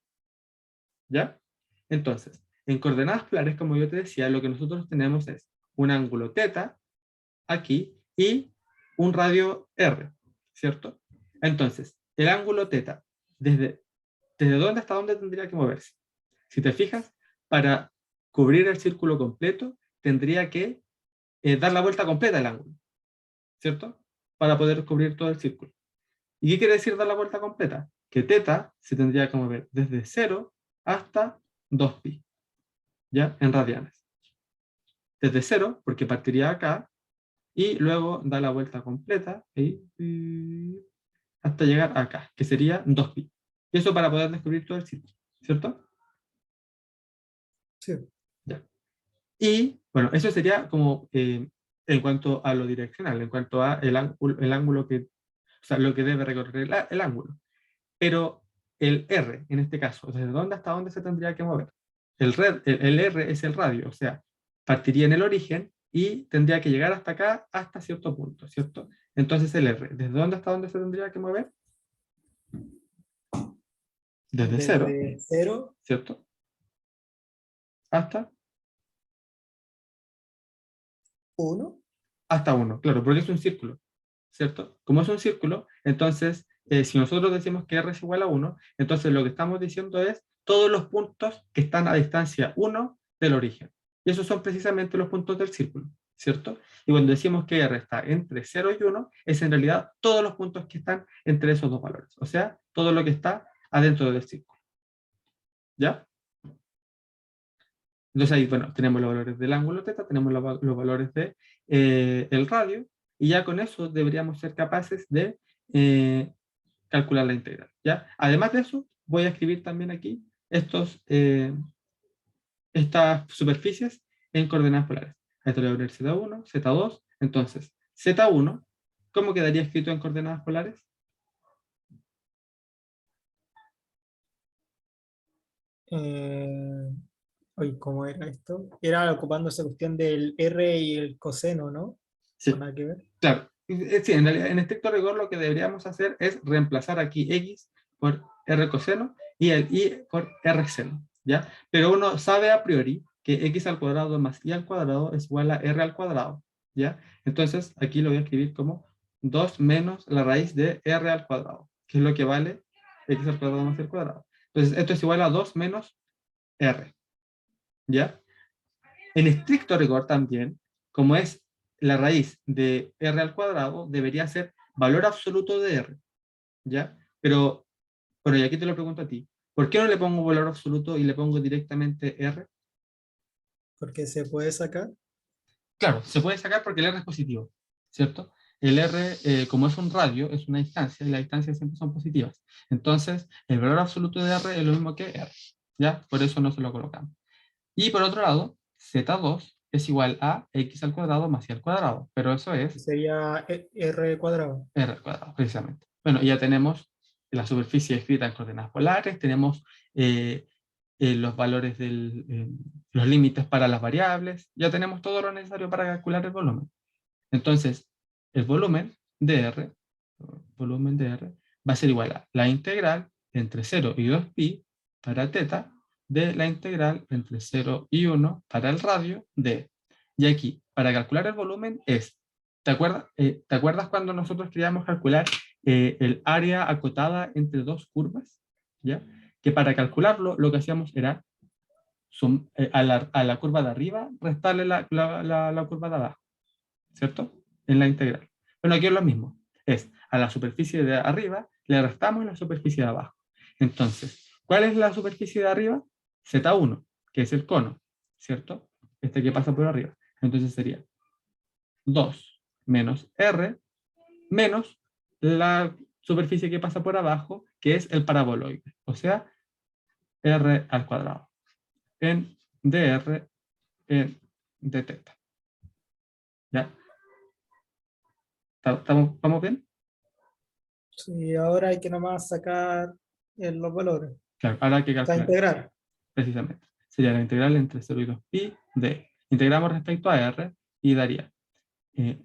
¿Ya? Entonces, en coordenadas polares, como yo te decía, lo que nosotros tenemos es un ángulo θ aquí y un radio r, ¿cierto? Entonces, el ángulo θ, ¿desde dónde hasta dónde tendría que moverse? Si te fijas, para cubrir el círculo completo, tendría que dar la vuelta completa al ángulo, ¿cierto? Para poder cubrir todo el círculo. ¿Y qué quiere decir dar la vuelta completa? Que θ se tendría que mover desde 0 hasta 2pi, ¿ya? En radianes. Desde 0, porque partiría acá, y luego da la vuelta completa hasta llegar acá, que sería 2pi. Y eso para poder descubrir todo el círculo, ¿cierto? Sí. Ya. Y bueno, eso sería como en cuanto a lo direccional, en cuanto a el ángulo que, o sea, lo que debe recorrer el ángulo. Pero el R, en este caso, ¿desde dónde hasta dónde se tendría que mover? El R es el radio, o sea, partiría en el origen y tendría que llegar hasta acá, hasta cierto punto, ¿cierto? Entonces el R, ¿desde dónde hasta dónde se tendría que mover? Desde 0, Desde 0, ¿cierto? Hasta 1. 1, claro, porque es un círculo, ¿cierto? Como es un círculo, entonces, si nosotros decimos que R es igual a 1, entonces lo que estamos diciendo es todos los puntos que están a distancia 1 del origen. Y esos son precisamente los puntos del círculo, ¿cierto? Y cuando decimos que R está entre 0 y 1, es en realidad todos los puntos que están entre esos dos valores. O sea, todo lo que está adentro del círculo. ¿Ya? Entonces ahí, bueno, tenemos los valores del ángulo θ, tenemos los valores de el radio, y ya con eso deberíamos ser capaces de calcular la integral, ¿ya? Además de eso, voy a escribir también aquí estas superficies en coordenadas polares. Esto le voy a poner Z1, Z2, entonces Z1, ¿cómo quedaría escrito en coordenadas polares? Oye, ¿cómo era esto? Era ocupando esa cuestión del R y el coseno, ¿no? ¿O Sí, nada que ver? claro. Sí, en realidad, en estricto rigor lo que deberíamos hacer es reemplazar aquí X por R coseno y el Y por R seno, ¿ya? Pero uno sabe a priori que X al cuadrado más Y al cuadrado es igual a R al cuadrado, ¿ya? Entonces aquí lo voy a escribir como 2 menos la raíz de R al cuadrado, que es lo que vale X al cuadrado más Y al cuadrado. Entonces esto es igual a 2 menos R, ¿ya? En estricto rigor también, como es la raíz de R al cuadrado, debería ser valor absoluto de R, ¿ya? Pero, bueno, y aquí te lo pregunto a ti, ¿por qué no le pongo valor absoluto y le pongo directamente R? Porque se puede sacar. Claro, se puede sacar porque el R es positivo, ¿cierto? El R, como es un radio, es una distancia, y las distancias siempre son positivas. Entonces, el valor absoluto de R es lo mismo que R, ¿ya? Por eso no se lo colocamos. Y por otro lado, Z2 es igual a X al cuadrado más Y al cuadrado, pero eso es Sería R cuadrado. R al cuadrado, precisamente. Bueno, ya tenemos la superficie escrita en coordenadas polares, tenemos los valores los límites para las variables, ya tenemos todo lo necesario para calcular el volumen. Entonces, el volumen de R va a ser igual a la integral entre 0 y 2pi para θ de la integral entre 0 y 1 para el radio de. Y aquí, para calcular el volumen ¿te acuerdas cuando nosotros queríamos calcular el área acotada entre dos curvas? ¿Ya? Que para calcularlo lo que hacíamos era a la curva de arriba restarle la curva de abajo, ¿cierto? En la integral. Bueno, aquí es lo mismo. Es a la superficie de arriba le restamos la superficie de abajo. Entonces, ¿cuál es la superficie de arriba? Z1, que es el cono, ¿cierto? Este que pasa por arriba. Entonces sería 2 menos R menos la superficie que pasa por abajo, que es el paraboloide, o sea, R al cuadrado, en dr en dθ. ¿Ya? ¿Vamos bien? Sí, ahora hay que nomás sacar los valores. Claro, ahora hay que O sea, calcular eso, integrar. precisamente. Sería la integral entre 0 y 2pi de. Integramos respecto a R y daría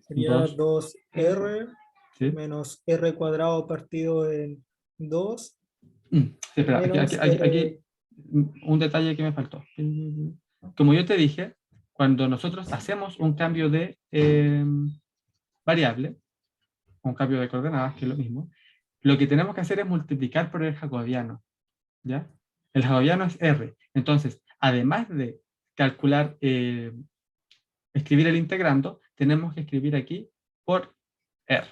Sería 2, 2R ¿sí? menos R cuadrado partido en 2 Sí, espera, menos R. un detalle que me faltó. Como yo te dije, cuando nosotros hacemos un cambio de variable, un cambio de coordenadas, que es lo mismo, lo que tenemos que hacer es multiplicar por el jacobiano, ¿ya? El jacobiano es R. Entonces, además de calcular, escribir el integrando, tenemos que escribir aquí por R,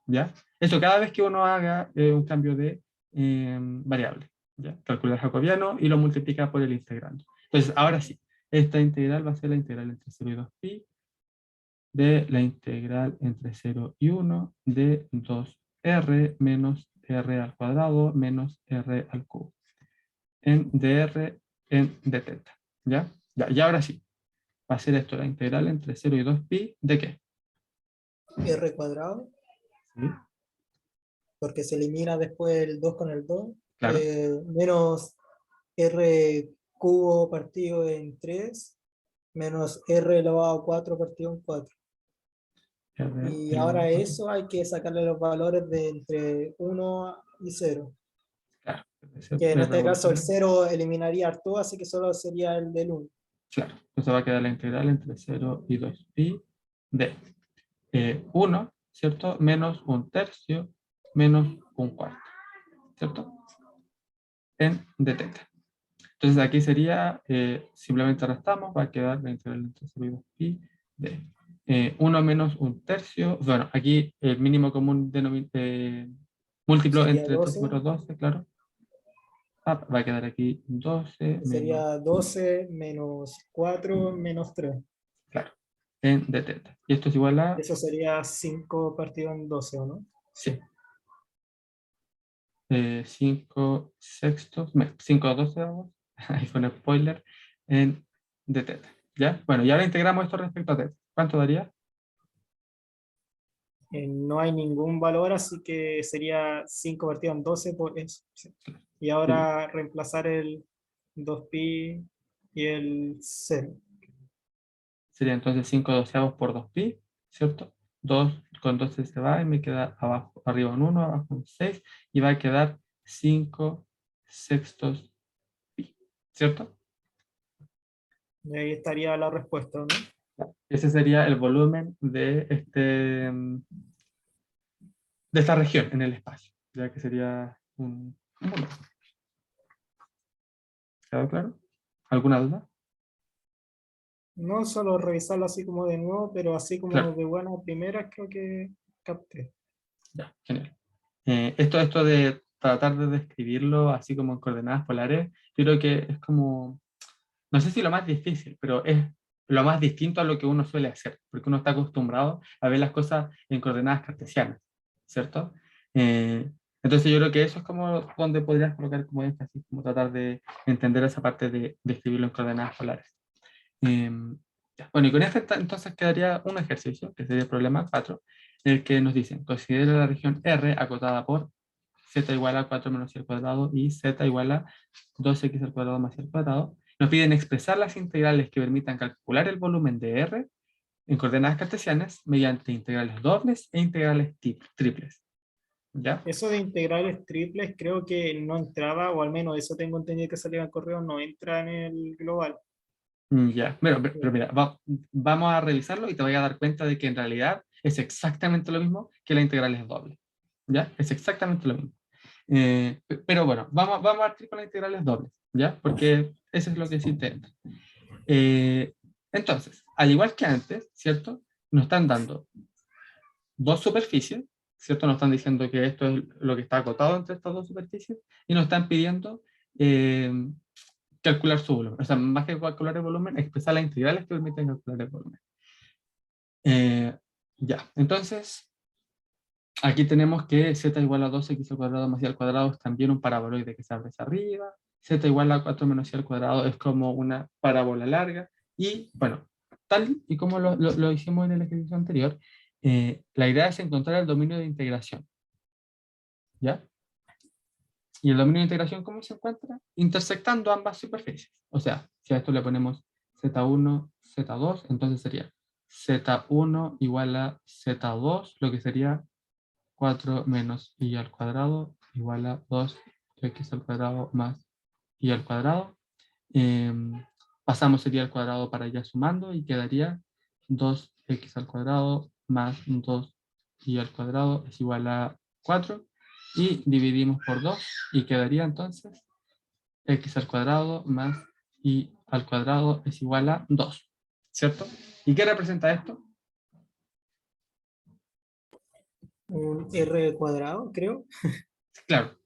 ¿ya? Eso cada vez que uno haga un cambio de variable, ¿ya? Calcula el jacobiano y lo multiplica por el integrando. Entonces, ahora sí, esta integral va a ser la integral entre 0 y 2pi de la integral entre 0 y 1 de 2r menos r al cuadrado menos r al cubo en dr en dθ. ¿Ya? Ya, y ahora sí, va a ser esto la integral entre 0 y 2pi de qué? R cuadrado, ¿Sí? porque se elimina después el 2 con el 2, Claro. menos R cubo partido en 3, menos R elevado a 4 partido en 4. R Y elevado ahora a 4. eso hay que sacarle los valores de entre 1 y 0. Claro. Que en R este caso el revolucionario. 0 eliminaría todo, así que solo sería el del 1. Claro. Entonces va a quedar la integral entre 0 y 2pi de 1, ¿cierto? Menos un tercio menos un cuarto, ¿cierto? En dθ. Entonces aquí sería, simplemente restamos, va a quedar la integral entre 0 y 2pi de 1 menos un tercio. Bueno, aquí el mínimo común múltiplo Sería entre 3 12, números 12, claro. Va a quedar aquí 12 que menos, sería 12 menos 4 menos 3. claro, en dθ. Y esto es igual a, Eso sería 5 partido en 12, ¿o no? sí, 5 sextos, 5 doceavos, ahí fue un spoiler, en dθ. ¿Ya? Bueno, y ahora integramos esto respecto a θ. ¿Cuánto daría? No hay ningún valor, así que sería 5 partido en 12 por eso. Sí. Y Sí. ahora reemplazar el 2pi y el 0. Sería entonces 5 doceavos por 2pi, ¿cierto? 2 con 12 se va y me queda abajo, arriba un 1, abajo un 6 y va a quedar 5 sextos pi, ¿cierto? Y ahí estaría la respuesta, ¿no? Ese sería el volumen de esta región en el espacio, ya que sería un volumen. ¿Quedó claro? ¿Alguna duda? No solo revisarlo así como de nuevo, pero así como Claro, de buena primera creo que capté. ya, genial. Esto de tratar de describirlo así como en coordenadas polares, yo creo que es como, no sé si lo más difícil, pero es lo más distinto a lo que uno suele hacer, porque uno está acostumbrado a ver las cosas en coordenadas cartesianas, ¿cierto? Entonces yo creo que eso es como donde podrías colocar como énfasis, como tratar de entender esa parte de escribirlo en coordenadas polares. Eh, ya. Bueno, y con esto entonces quedaría un ejercicio, que sería el problema 4, en el que nos dicen, considera la región R acotada por z igual a 4 menos y al cuadrado y z igual a 2x al cuadrado más y al cuadrado. Nos piden expresar las integrales que permitan calcular el volumen de R en coordenadas cartesianas mediante integrales dobles e integrales triples. ¿Ya? Eso de integrales triples creo que no entraba, o al menos eso tengo entendido que salía en el correo, no entra en el global. Ya, pero mira, vamos a revisarlo y te voy a dar cuenta de que en realidad es exactamente lo mismo que la integral es doble. ¿Ya? Es exactamente lo mismo. Pero bueno, vamos a partir con las integrales dobles, ¿ya? Porque eso es lo que sí te entra. Entonces, al igual que antes, ¿cierto? Nos están dando dos superficies, ¿cierto? Nos están diciendo que esto es lo que está acotado entre estas dos superficies y nos están pidiendo eh, calcular su volumen. O sea, más que calcular el volumen, expresar las integrales que permiten calcular el volumen. Ya, entonces, aquí tenemos que z igual a 2x al cuadrado más y al cuadrado es también un paraboloide que se abre hacia arriba. Z igual a 4 menos y al cuadrado es como una parábola larga. Y bueno, tal y como lo hicimos en el ejercicio anterior, la idea es encontrar el dominio de integración. ¿Ya? Y el dominio de integración, ¿cómo se encuentra? Intersectando ambas superficies. O sea, si a esto le ponemos z1, z2, entonces sería z1 igual a z2, lo que sería 4 menos y al cuadrado igual a 2x al cuadrado más y al cuadrado. pasamos el i al cuadrado para allá sumando y quedaría 2x al cuadrado más 2i al cuadrado es igual a 4 y dividimos por 2 y quedaría entonces x al cuadrado más i al cuadrado es igual a 2, ¿cierto? ¿Y qué representa esto? Un R cuadrado, creo. Claro,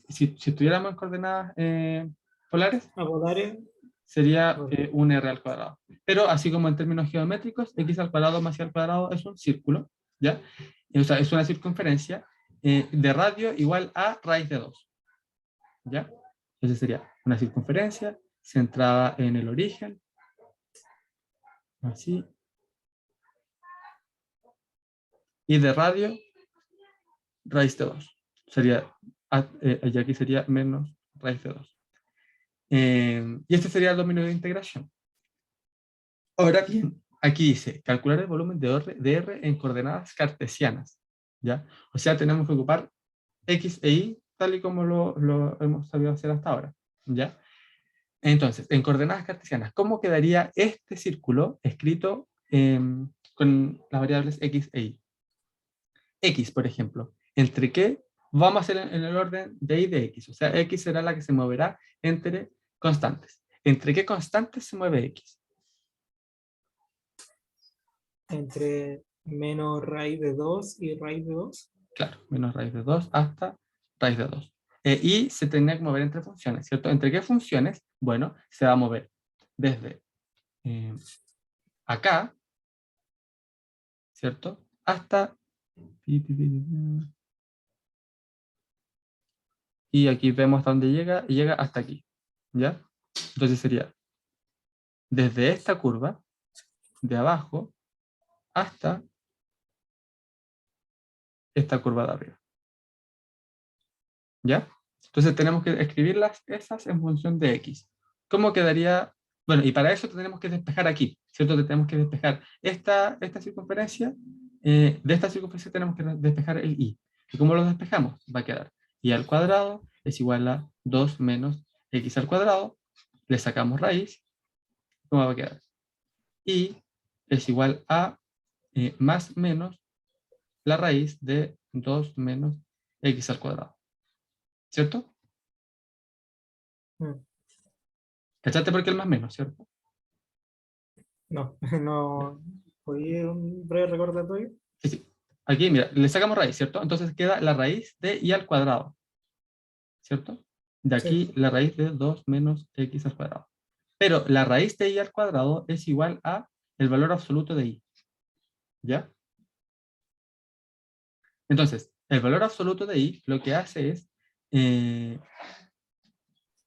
si tuviéramos en coordenadas polares, A polares. sería un r al cuadrado. Pero así como en términos geométricos, x al cuadrado más y al cuadrado es un círculo, ¿ya? O sea, es una circunferencia de radio igual a raíz de 2, ¿ya? Entonces sería una circunferencia centrada en el origen, así, y de radio raíz de 2. Sería, y aquí sería menos raíz de 2. Y este sería el dominio de integración. Ahora bien, aquí dice, calcular el volumen de R en coordenadas cartesianas, ¿ya? O sea, tenemos que ocupar X e Y tal y como lo hemos sabido hacer hasta ahora, ¿ya? Entonces, en coordenadas cartesianas, ¿cómo quedaría este círculo escrito con las variables X e Y? X, por ejemplo, ¿entre qué? Vamos a hacer en el orden de Y de X, o sea, X será la que se moverá entre constantes. ¿Entre qué constantes se mueve X? Entre menos raíz de 2 y raíz de 2. Claro, menos raíz de 2 hasta raíz de 2. Y se tenía que mover entre funciones, ¿cierto? ¿Entre qué funciones? Bueno, se va a mover desde acá, ¿cierto? Hasta... Y aquí vemos hasta dónde llega, y llega hasta aquí, ¿ya? Entonces sería desde esta curva, de abajo, hasta esta curva de arriba, ¿ya? Entonces tenemos que escribirlas esas en función de x. ¿Cómo quedaría? Bueno, y para eso tenemos que despejar aquí, ¿cierto? Tenemos que despejar esta circunferencia. De esta circunferencia tenemos que despejar el y. ¿Y cómo lo despejamos? Va a quedar y al cuadrado es igual a 2 menos x al cuadrado. Le sacamos raíz. ¿Cómo va a quedar? Y es igual a más menos la raíz de 2 menos x al cuadrado. ¿Cierto? Mm. ¿Cachaste por qué el más menos, cierto? No, no. ¿Oí un breve recordatorio? Sí, sí. Aquí, mira, le sacamos raíz, ¿cierto? Entonces queda la raíz de y al cuadrado, ¿cierto? De Sí. aquí la raíz de 2 menos x al cuadrado. Pero la raíz de y al cuadrado es igual a el valor absoluto de y, ¿ya? Entonces, el valor absoluto de y lo que hace es,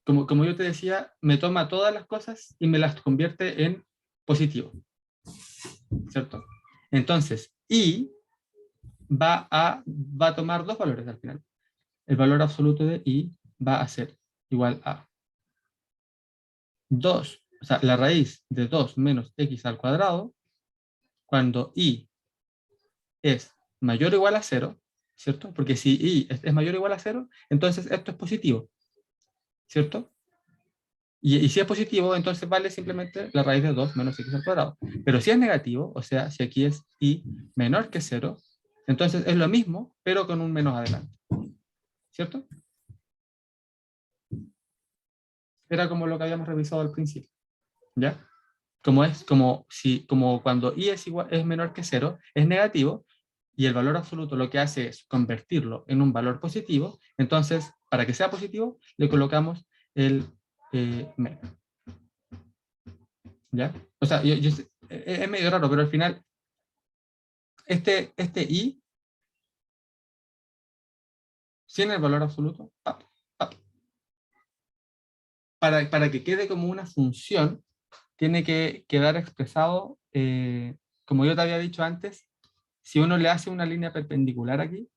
como yo te decía, me toma todas las cosas y me las convierte en positivo, ¿cierto? Entonces, y va a tomar dos valores al final. El valor absoluto de y va a ser igual a 2, o sea, la raíz de 2 menos x al cuadrado, cuando y es mayor o igual a 0, ¿cierto? Porque si y es mayor o igual a 0, entonces esto es positivo, ¿cierto? Y si es positivo, entonces vale simplemente la raíz de 2 menos x al cuadrado. Pero si es negativo, o sea, si aquí es y menor que 0, entonces es lo mismo, pero con un menos adelante, ¿cierto? Era como lo que habíamos revisado al principio, ¿ya? Como cuando y es menor que 0, es negativo, y el valor absoluto lo que hace es convertirlo en un valor positivo, entonces, para que sea positivo, le colocamos el menos, ¿ya? O sea, es medio raro, pero al final, este y, sin el valor absoluto, para que quede como una función, tiene que quedar expresado, como yo te había dicho antes, si uno le hace una línea perpendicular aquí,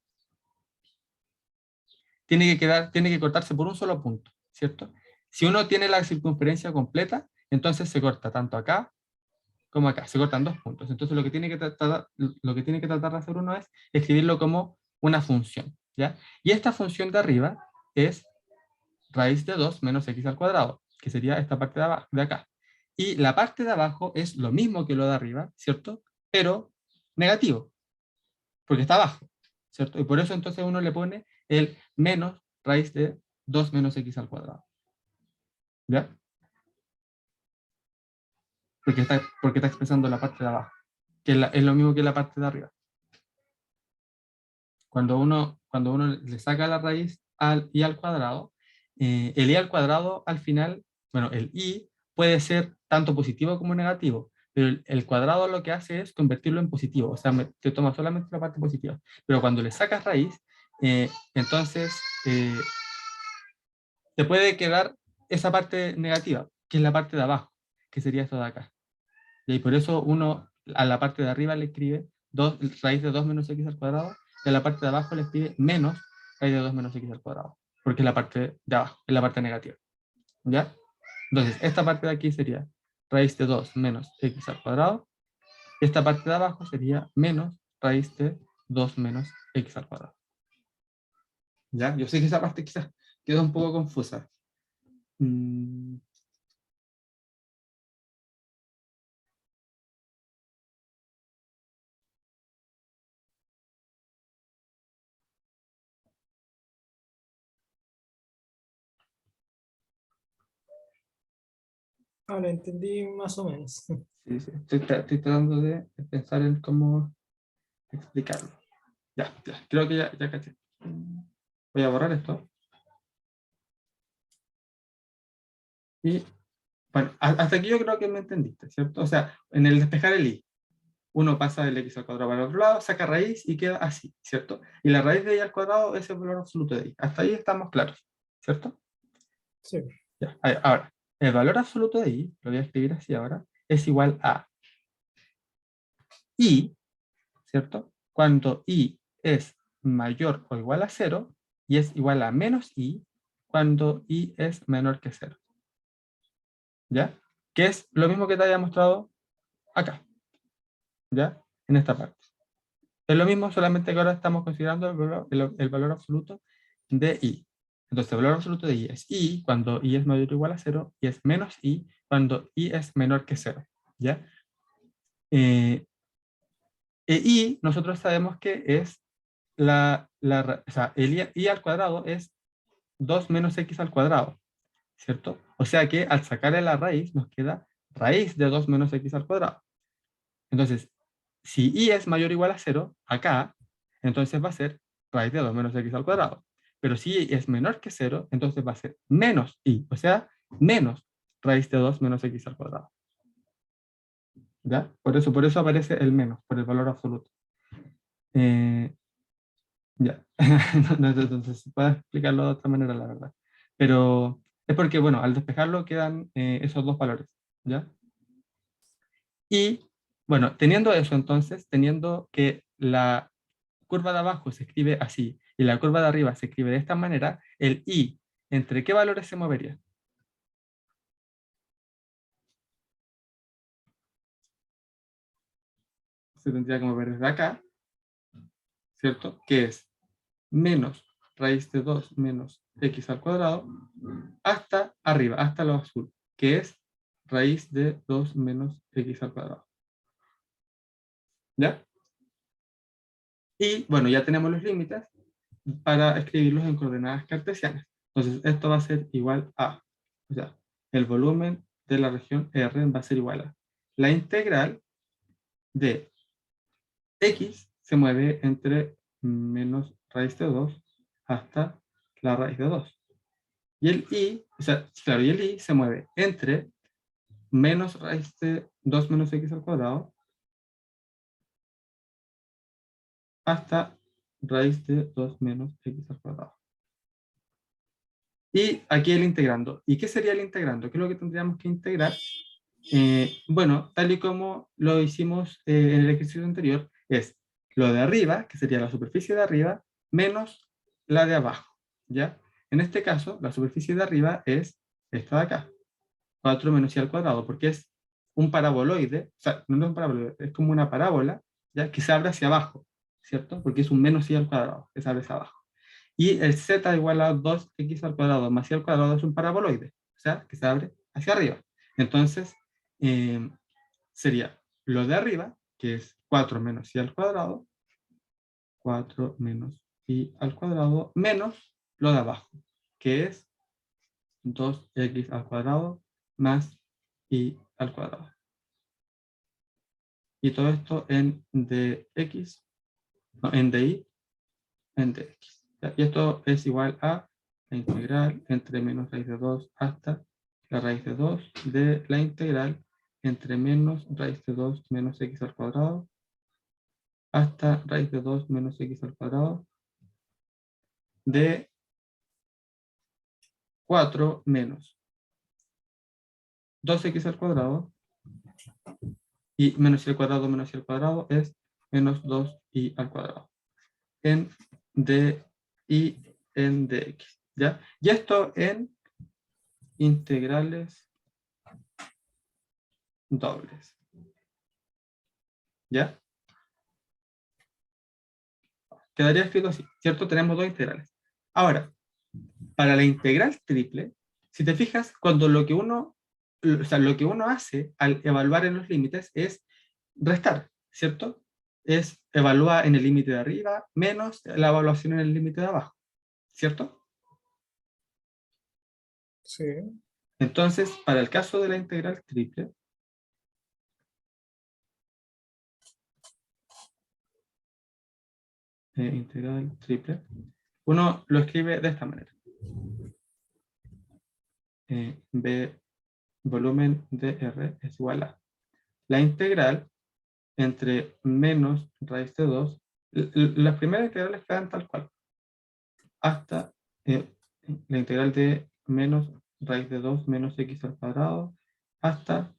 tiene que cortarse por un solo punto, ¿cierto? Si uno tiene la circunferencia completa, entonces se corta tanto acá como acá, se cortan dos puntos. Entonces lo que tiene que tratar de hacer uno es escribirlo como una función, ¿ya? Y esta función de arriba es raíz de 2 menos x al cuadrado. que sería esta parte de, abajo, de acá. Y la parte de abajo es lo mismo que lo de arriba, ¿cierto? Pero negativo, porque está abajo, ¿cierto? Y por eso entonces uno le pone el menos raíz de 2 menos x al cuadrado. ¿Ya? Porque está expresando la parte de abajo, que es lo mismo que la parte de arriba. Cuando uno le saca la raíz al i al cuadrado, el i al cuadrado al final, bueno, el i puede ser tanto positivo como negativo, pero el cuadrado lo que hace es convertirlo en positivo, o sea, te toma solamente la parte positiva. Pero cuando le sacas raíz, entonces te puede quedar esa parte negativa, que es la parte de abajo, que sería esto de acá. Y por eso uno a la parte de arriba le escribe raíz de 2 menos x al cuadrado, y a la parte de abajo le escribe menos raíz de 2 menos x al cuadrado, porque es la parte de abajo, es la parte negativa. ¿Ya? Entonces, esta parte de aquí sería raíz de 2 menos x al cuadrado, y esta parte de abajo sería menos raíz de 2 menos x al cuadrado. ¿Ya? Yo sé que esa parte quizás quedó un poco confusa. Ah, lo entendí más o menos. Sí, sí. Estoy tratando de pensar en cómo explicarlo. Ya, ya, creo que ya caché. Voy a borrar esto. Y bueno, hasta aquí yo creo que me entendiste, ¿cierto? O sea, en el despejar el i, uno pasa del x al cuadrado para el otro lado, saca raíz y queda así, ¿cierto? Y la raíz de y al cuadrado es el valor absoluto de y. Hasta ahí estamos claros, ¿cierto? Sí. Ya, ahora, el valor absoluto de y, lo voy a escribir así ahora, es igual a i, ¿cierto? Cuando i es mayor o igual a 0 y es igual a menos i cuando i es menor que 0. ¿Ya? Que es lo mismo que te había mostrado acá, ¿ya? En esta parte. Es lo mismo, solamente que ahora estamos considerando el valor absoluto de i. Entonces, el valor absoluto de i es i cuando i es mayor o igual a 0 y es menos i cuando i es menor que 0, ¿ya? I, nosotros sabemos que es o sea, el i al cuadrado es 2 menos x al cuadrado, ¿cierto? O sea que al sacarle la raíz nos queda raíz de 2 menos x al cuadrado. Entonces, si i es mayor o igual a 0, acá, entonces va a ser raíz de 2 menos x al cuadrado. Pero si i es menor que 0, entonces va a ser menos i, o sea, menos raíz de 2 menos x al cuadrado. ¿Ya? Por eso aparece el menos, por el valor absoluto. Eh, ya. Entonces, puedo explicarlo de otra manera, la verdad. Pero es porque, bueno, al despejarlo quedan esos dos valores. ¿Ya? Y, bueno, teniendo eso entonces, teniendo que la curva de abajo se escribe así y la curva de arriba se escribe de esta manera, el i, ¿entre qué valores se movería? Se tendría que mover desde acá, ¿cierto? Que es menos raíz de 2 menos x al cuadrado, hasta arriba, hasta lo azul, que es raíz de 2 menos x al cuadrado. ¿Ya? Y bueno, ya tenemos los límites para escribirlos en coordenadas cartesianas. Entonces, esto va a ser igual a, o sea, el volumen de la región R va a ser igual a la integral de x se mueve entre menos raíz de 2 hasta la raíz de 2. Y el i, o sea, claro, y el i se mueve entre menos raíz de 2 menos x al cuadrado hasta raíz de 2 menos x al cuadrado. Y aquí el integrando. ¿Y qué sería el integrando? ¿Qué es lo que tendríamos que integrar? Bueno, tal y como lo hicimos en el ejercicio anterior, es lo de arriba, que sería la superficie de arriba, menos la de abajo, ¿ya? En este caso, la superficie de arriba es esta de acá, 4 menos y al cuadrado, porque es un paraboloide, o sea, no es un paraboloide, es como una parábola, ¿ya? Que se abre hacia abajo, ¿cierto? Porque es un menos y al cuadrado, que se abre hacia abajo. Y el z igual a 2x al cuadrado más y al cuadrado es un paraboloide, sea, que se abre hacia arriba. Entonces, sería lo de arriba, que es 4 menos y al cuadrado, 4 menos y al cuadrado, menos lo de abajo, que es 2x al cuadrado más y al cuadrado. Y todo esto en dx, no, en dy, en dx. ¿Ya? Y esto es igual a la integral entre menos raíz de 2 hasta la raíz de 2 de la integral entre menos raíz de 2 menos x al cuadrado hasta raíz de 2 menos x al cuadrado de 4 menos 2x al cuadrado y menos y al cuadrado menos y al cuadrado es menos 2y al cuadrado en dy en dx. ¿Ya? Y esto en integrales dobles. ¿Ya? Quedaría escrito así, ¿cierto? Tenemos dos integrales. Ahora, para la integral triple, si te fijas, cuando lo que uno hace al evaluar en los límites es restar, ¿cierto? Es evaluar en el límite de arriba menos la evaluación en el límite de abajo, ¿cierto? Sí. Entonces, para el caso de la integral triple, uno lo escribe de esta manera. B volumen de R es igual a la integral entre menos raíz de 2, las primeras integrales quedan tal cual, hasta la integral de menos raíz de 2 menos x al cuadrado, hasta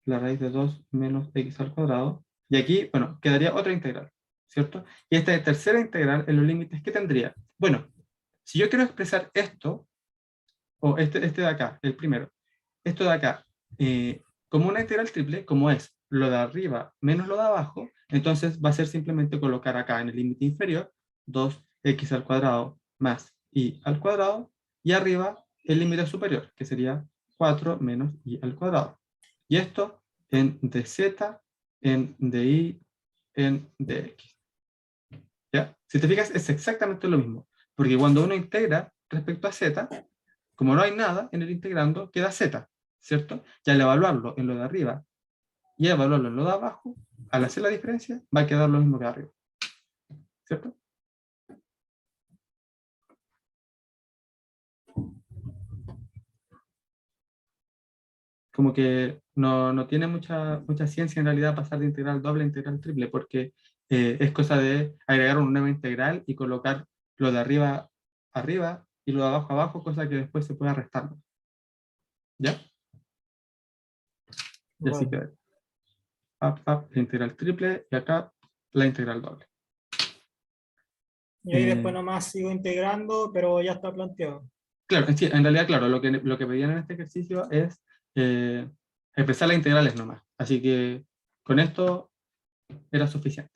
la raíz de 2 menos x al cuadrado, y aquí, bueno, quedaría otra integral, ¿cierto? Y esta tercera integral en los límites, ¿qué tendría? Bueno, si yo quiero expresar esto, o este de acá, el primero, esto de acá, como una integral triple, como es lo de arriba menos lo de abajo, entonces va a ser simplemente colocar acá en el límite inferior 2x al cuadrado más y al cuadrado, y arriba el límite superior, que sería 4 menos y al cuadrado. Y esto en dz, en dy, en dx. ¿Ya? Si te fijas, es exactamente lo mismo, porque cuando uno integra respecto a z, como no hay nada en el integrando, queda z, ¿cierto? Y al evaluarlo en lo de arriba y evaluarlo en lo de abajo, al hacer la diferencia, va a quedar lo mismo que arriba, ¿cierto? Como que no tiene mucha ciencia en realidad pasar de integral doble a integral triple, porque es cosa de agregar una nueva integral y colocar lo de arriba arriba y lo de abajo abajo, cosa que después se pueda restar. ¿Ya? Y así Bueno. queda. La integral triple y acá la integral doble. Y ahí después nomás sigo integrando, pero ya está planteado. Claro, sí, en realidad, claro, lo que pedían en este ejercicio es expresar las integrales nomás. Así que con esto era suficiente.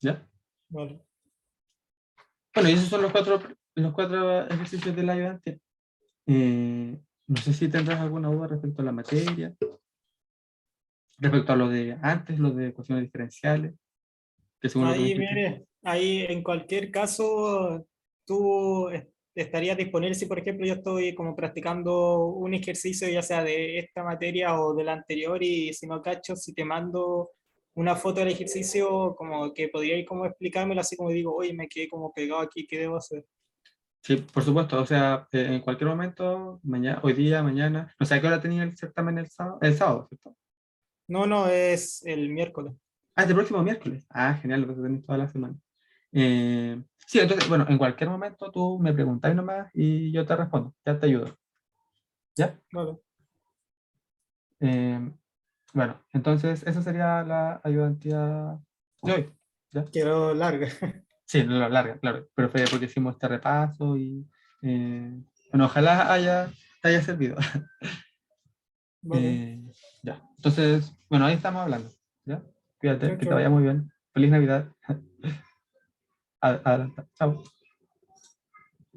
¿Ya? Vale. Bueno, y esos son los cuatro ejercicios de la ayudante. No sé si tendrás alguna duda respecto a la materia, respecto a lo de antes, lo de ecuaciones diferenciales, que según lo que me Ahí, explicaste. mire, ahí en cualquier caso, tú estarías disponible si, por ejemplo, yo estoy como practicando un ejercicio, ya sea de esta materia o de la anterior, y si no cacho, si te mando una foto del ejercicio, como que podríais como explicármelo así como digo, oye, me quedé como pegado aquí, ¿qué debo hacer? Sí, por supuesto, o sea, en cualquier momento, mañana, hoy día, mañana, no sé a qué hora tenía el certamen el sábado, ¿cierto? No, no, es el miércoles. Ah, es el próximo miércoles. Ah, genial, lo vas a tener toda la semana. Sí, entonces, bueno, en cualquier momento tú me preguntas nomás y yo te respondo, ya te ayudo. ¿Ya? Vale, Eh, bueno, entonces esa sería la ayudantía de hoy. ¿Ya? quedó larga. Sí, la larga, claro, pero fue porque hicimos este repaso y bueno, ojalá te haya servido. Vale, Eh, ya, entonces, bueno, ahí estamos hablando. ¿Ya? Cuídate, chao, que te vaya chao. muy bien. Feliz Navidad. Adelante. Chao.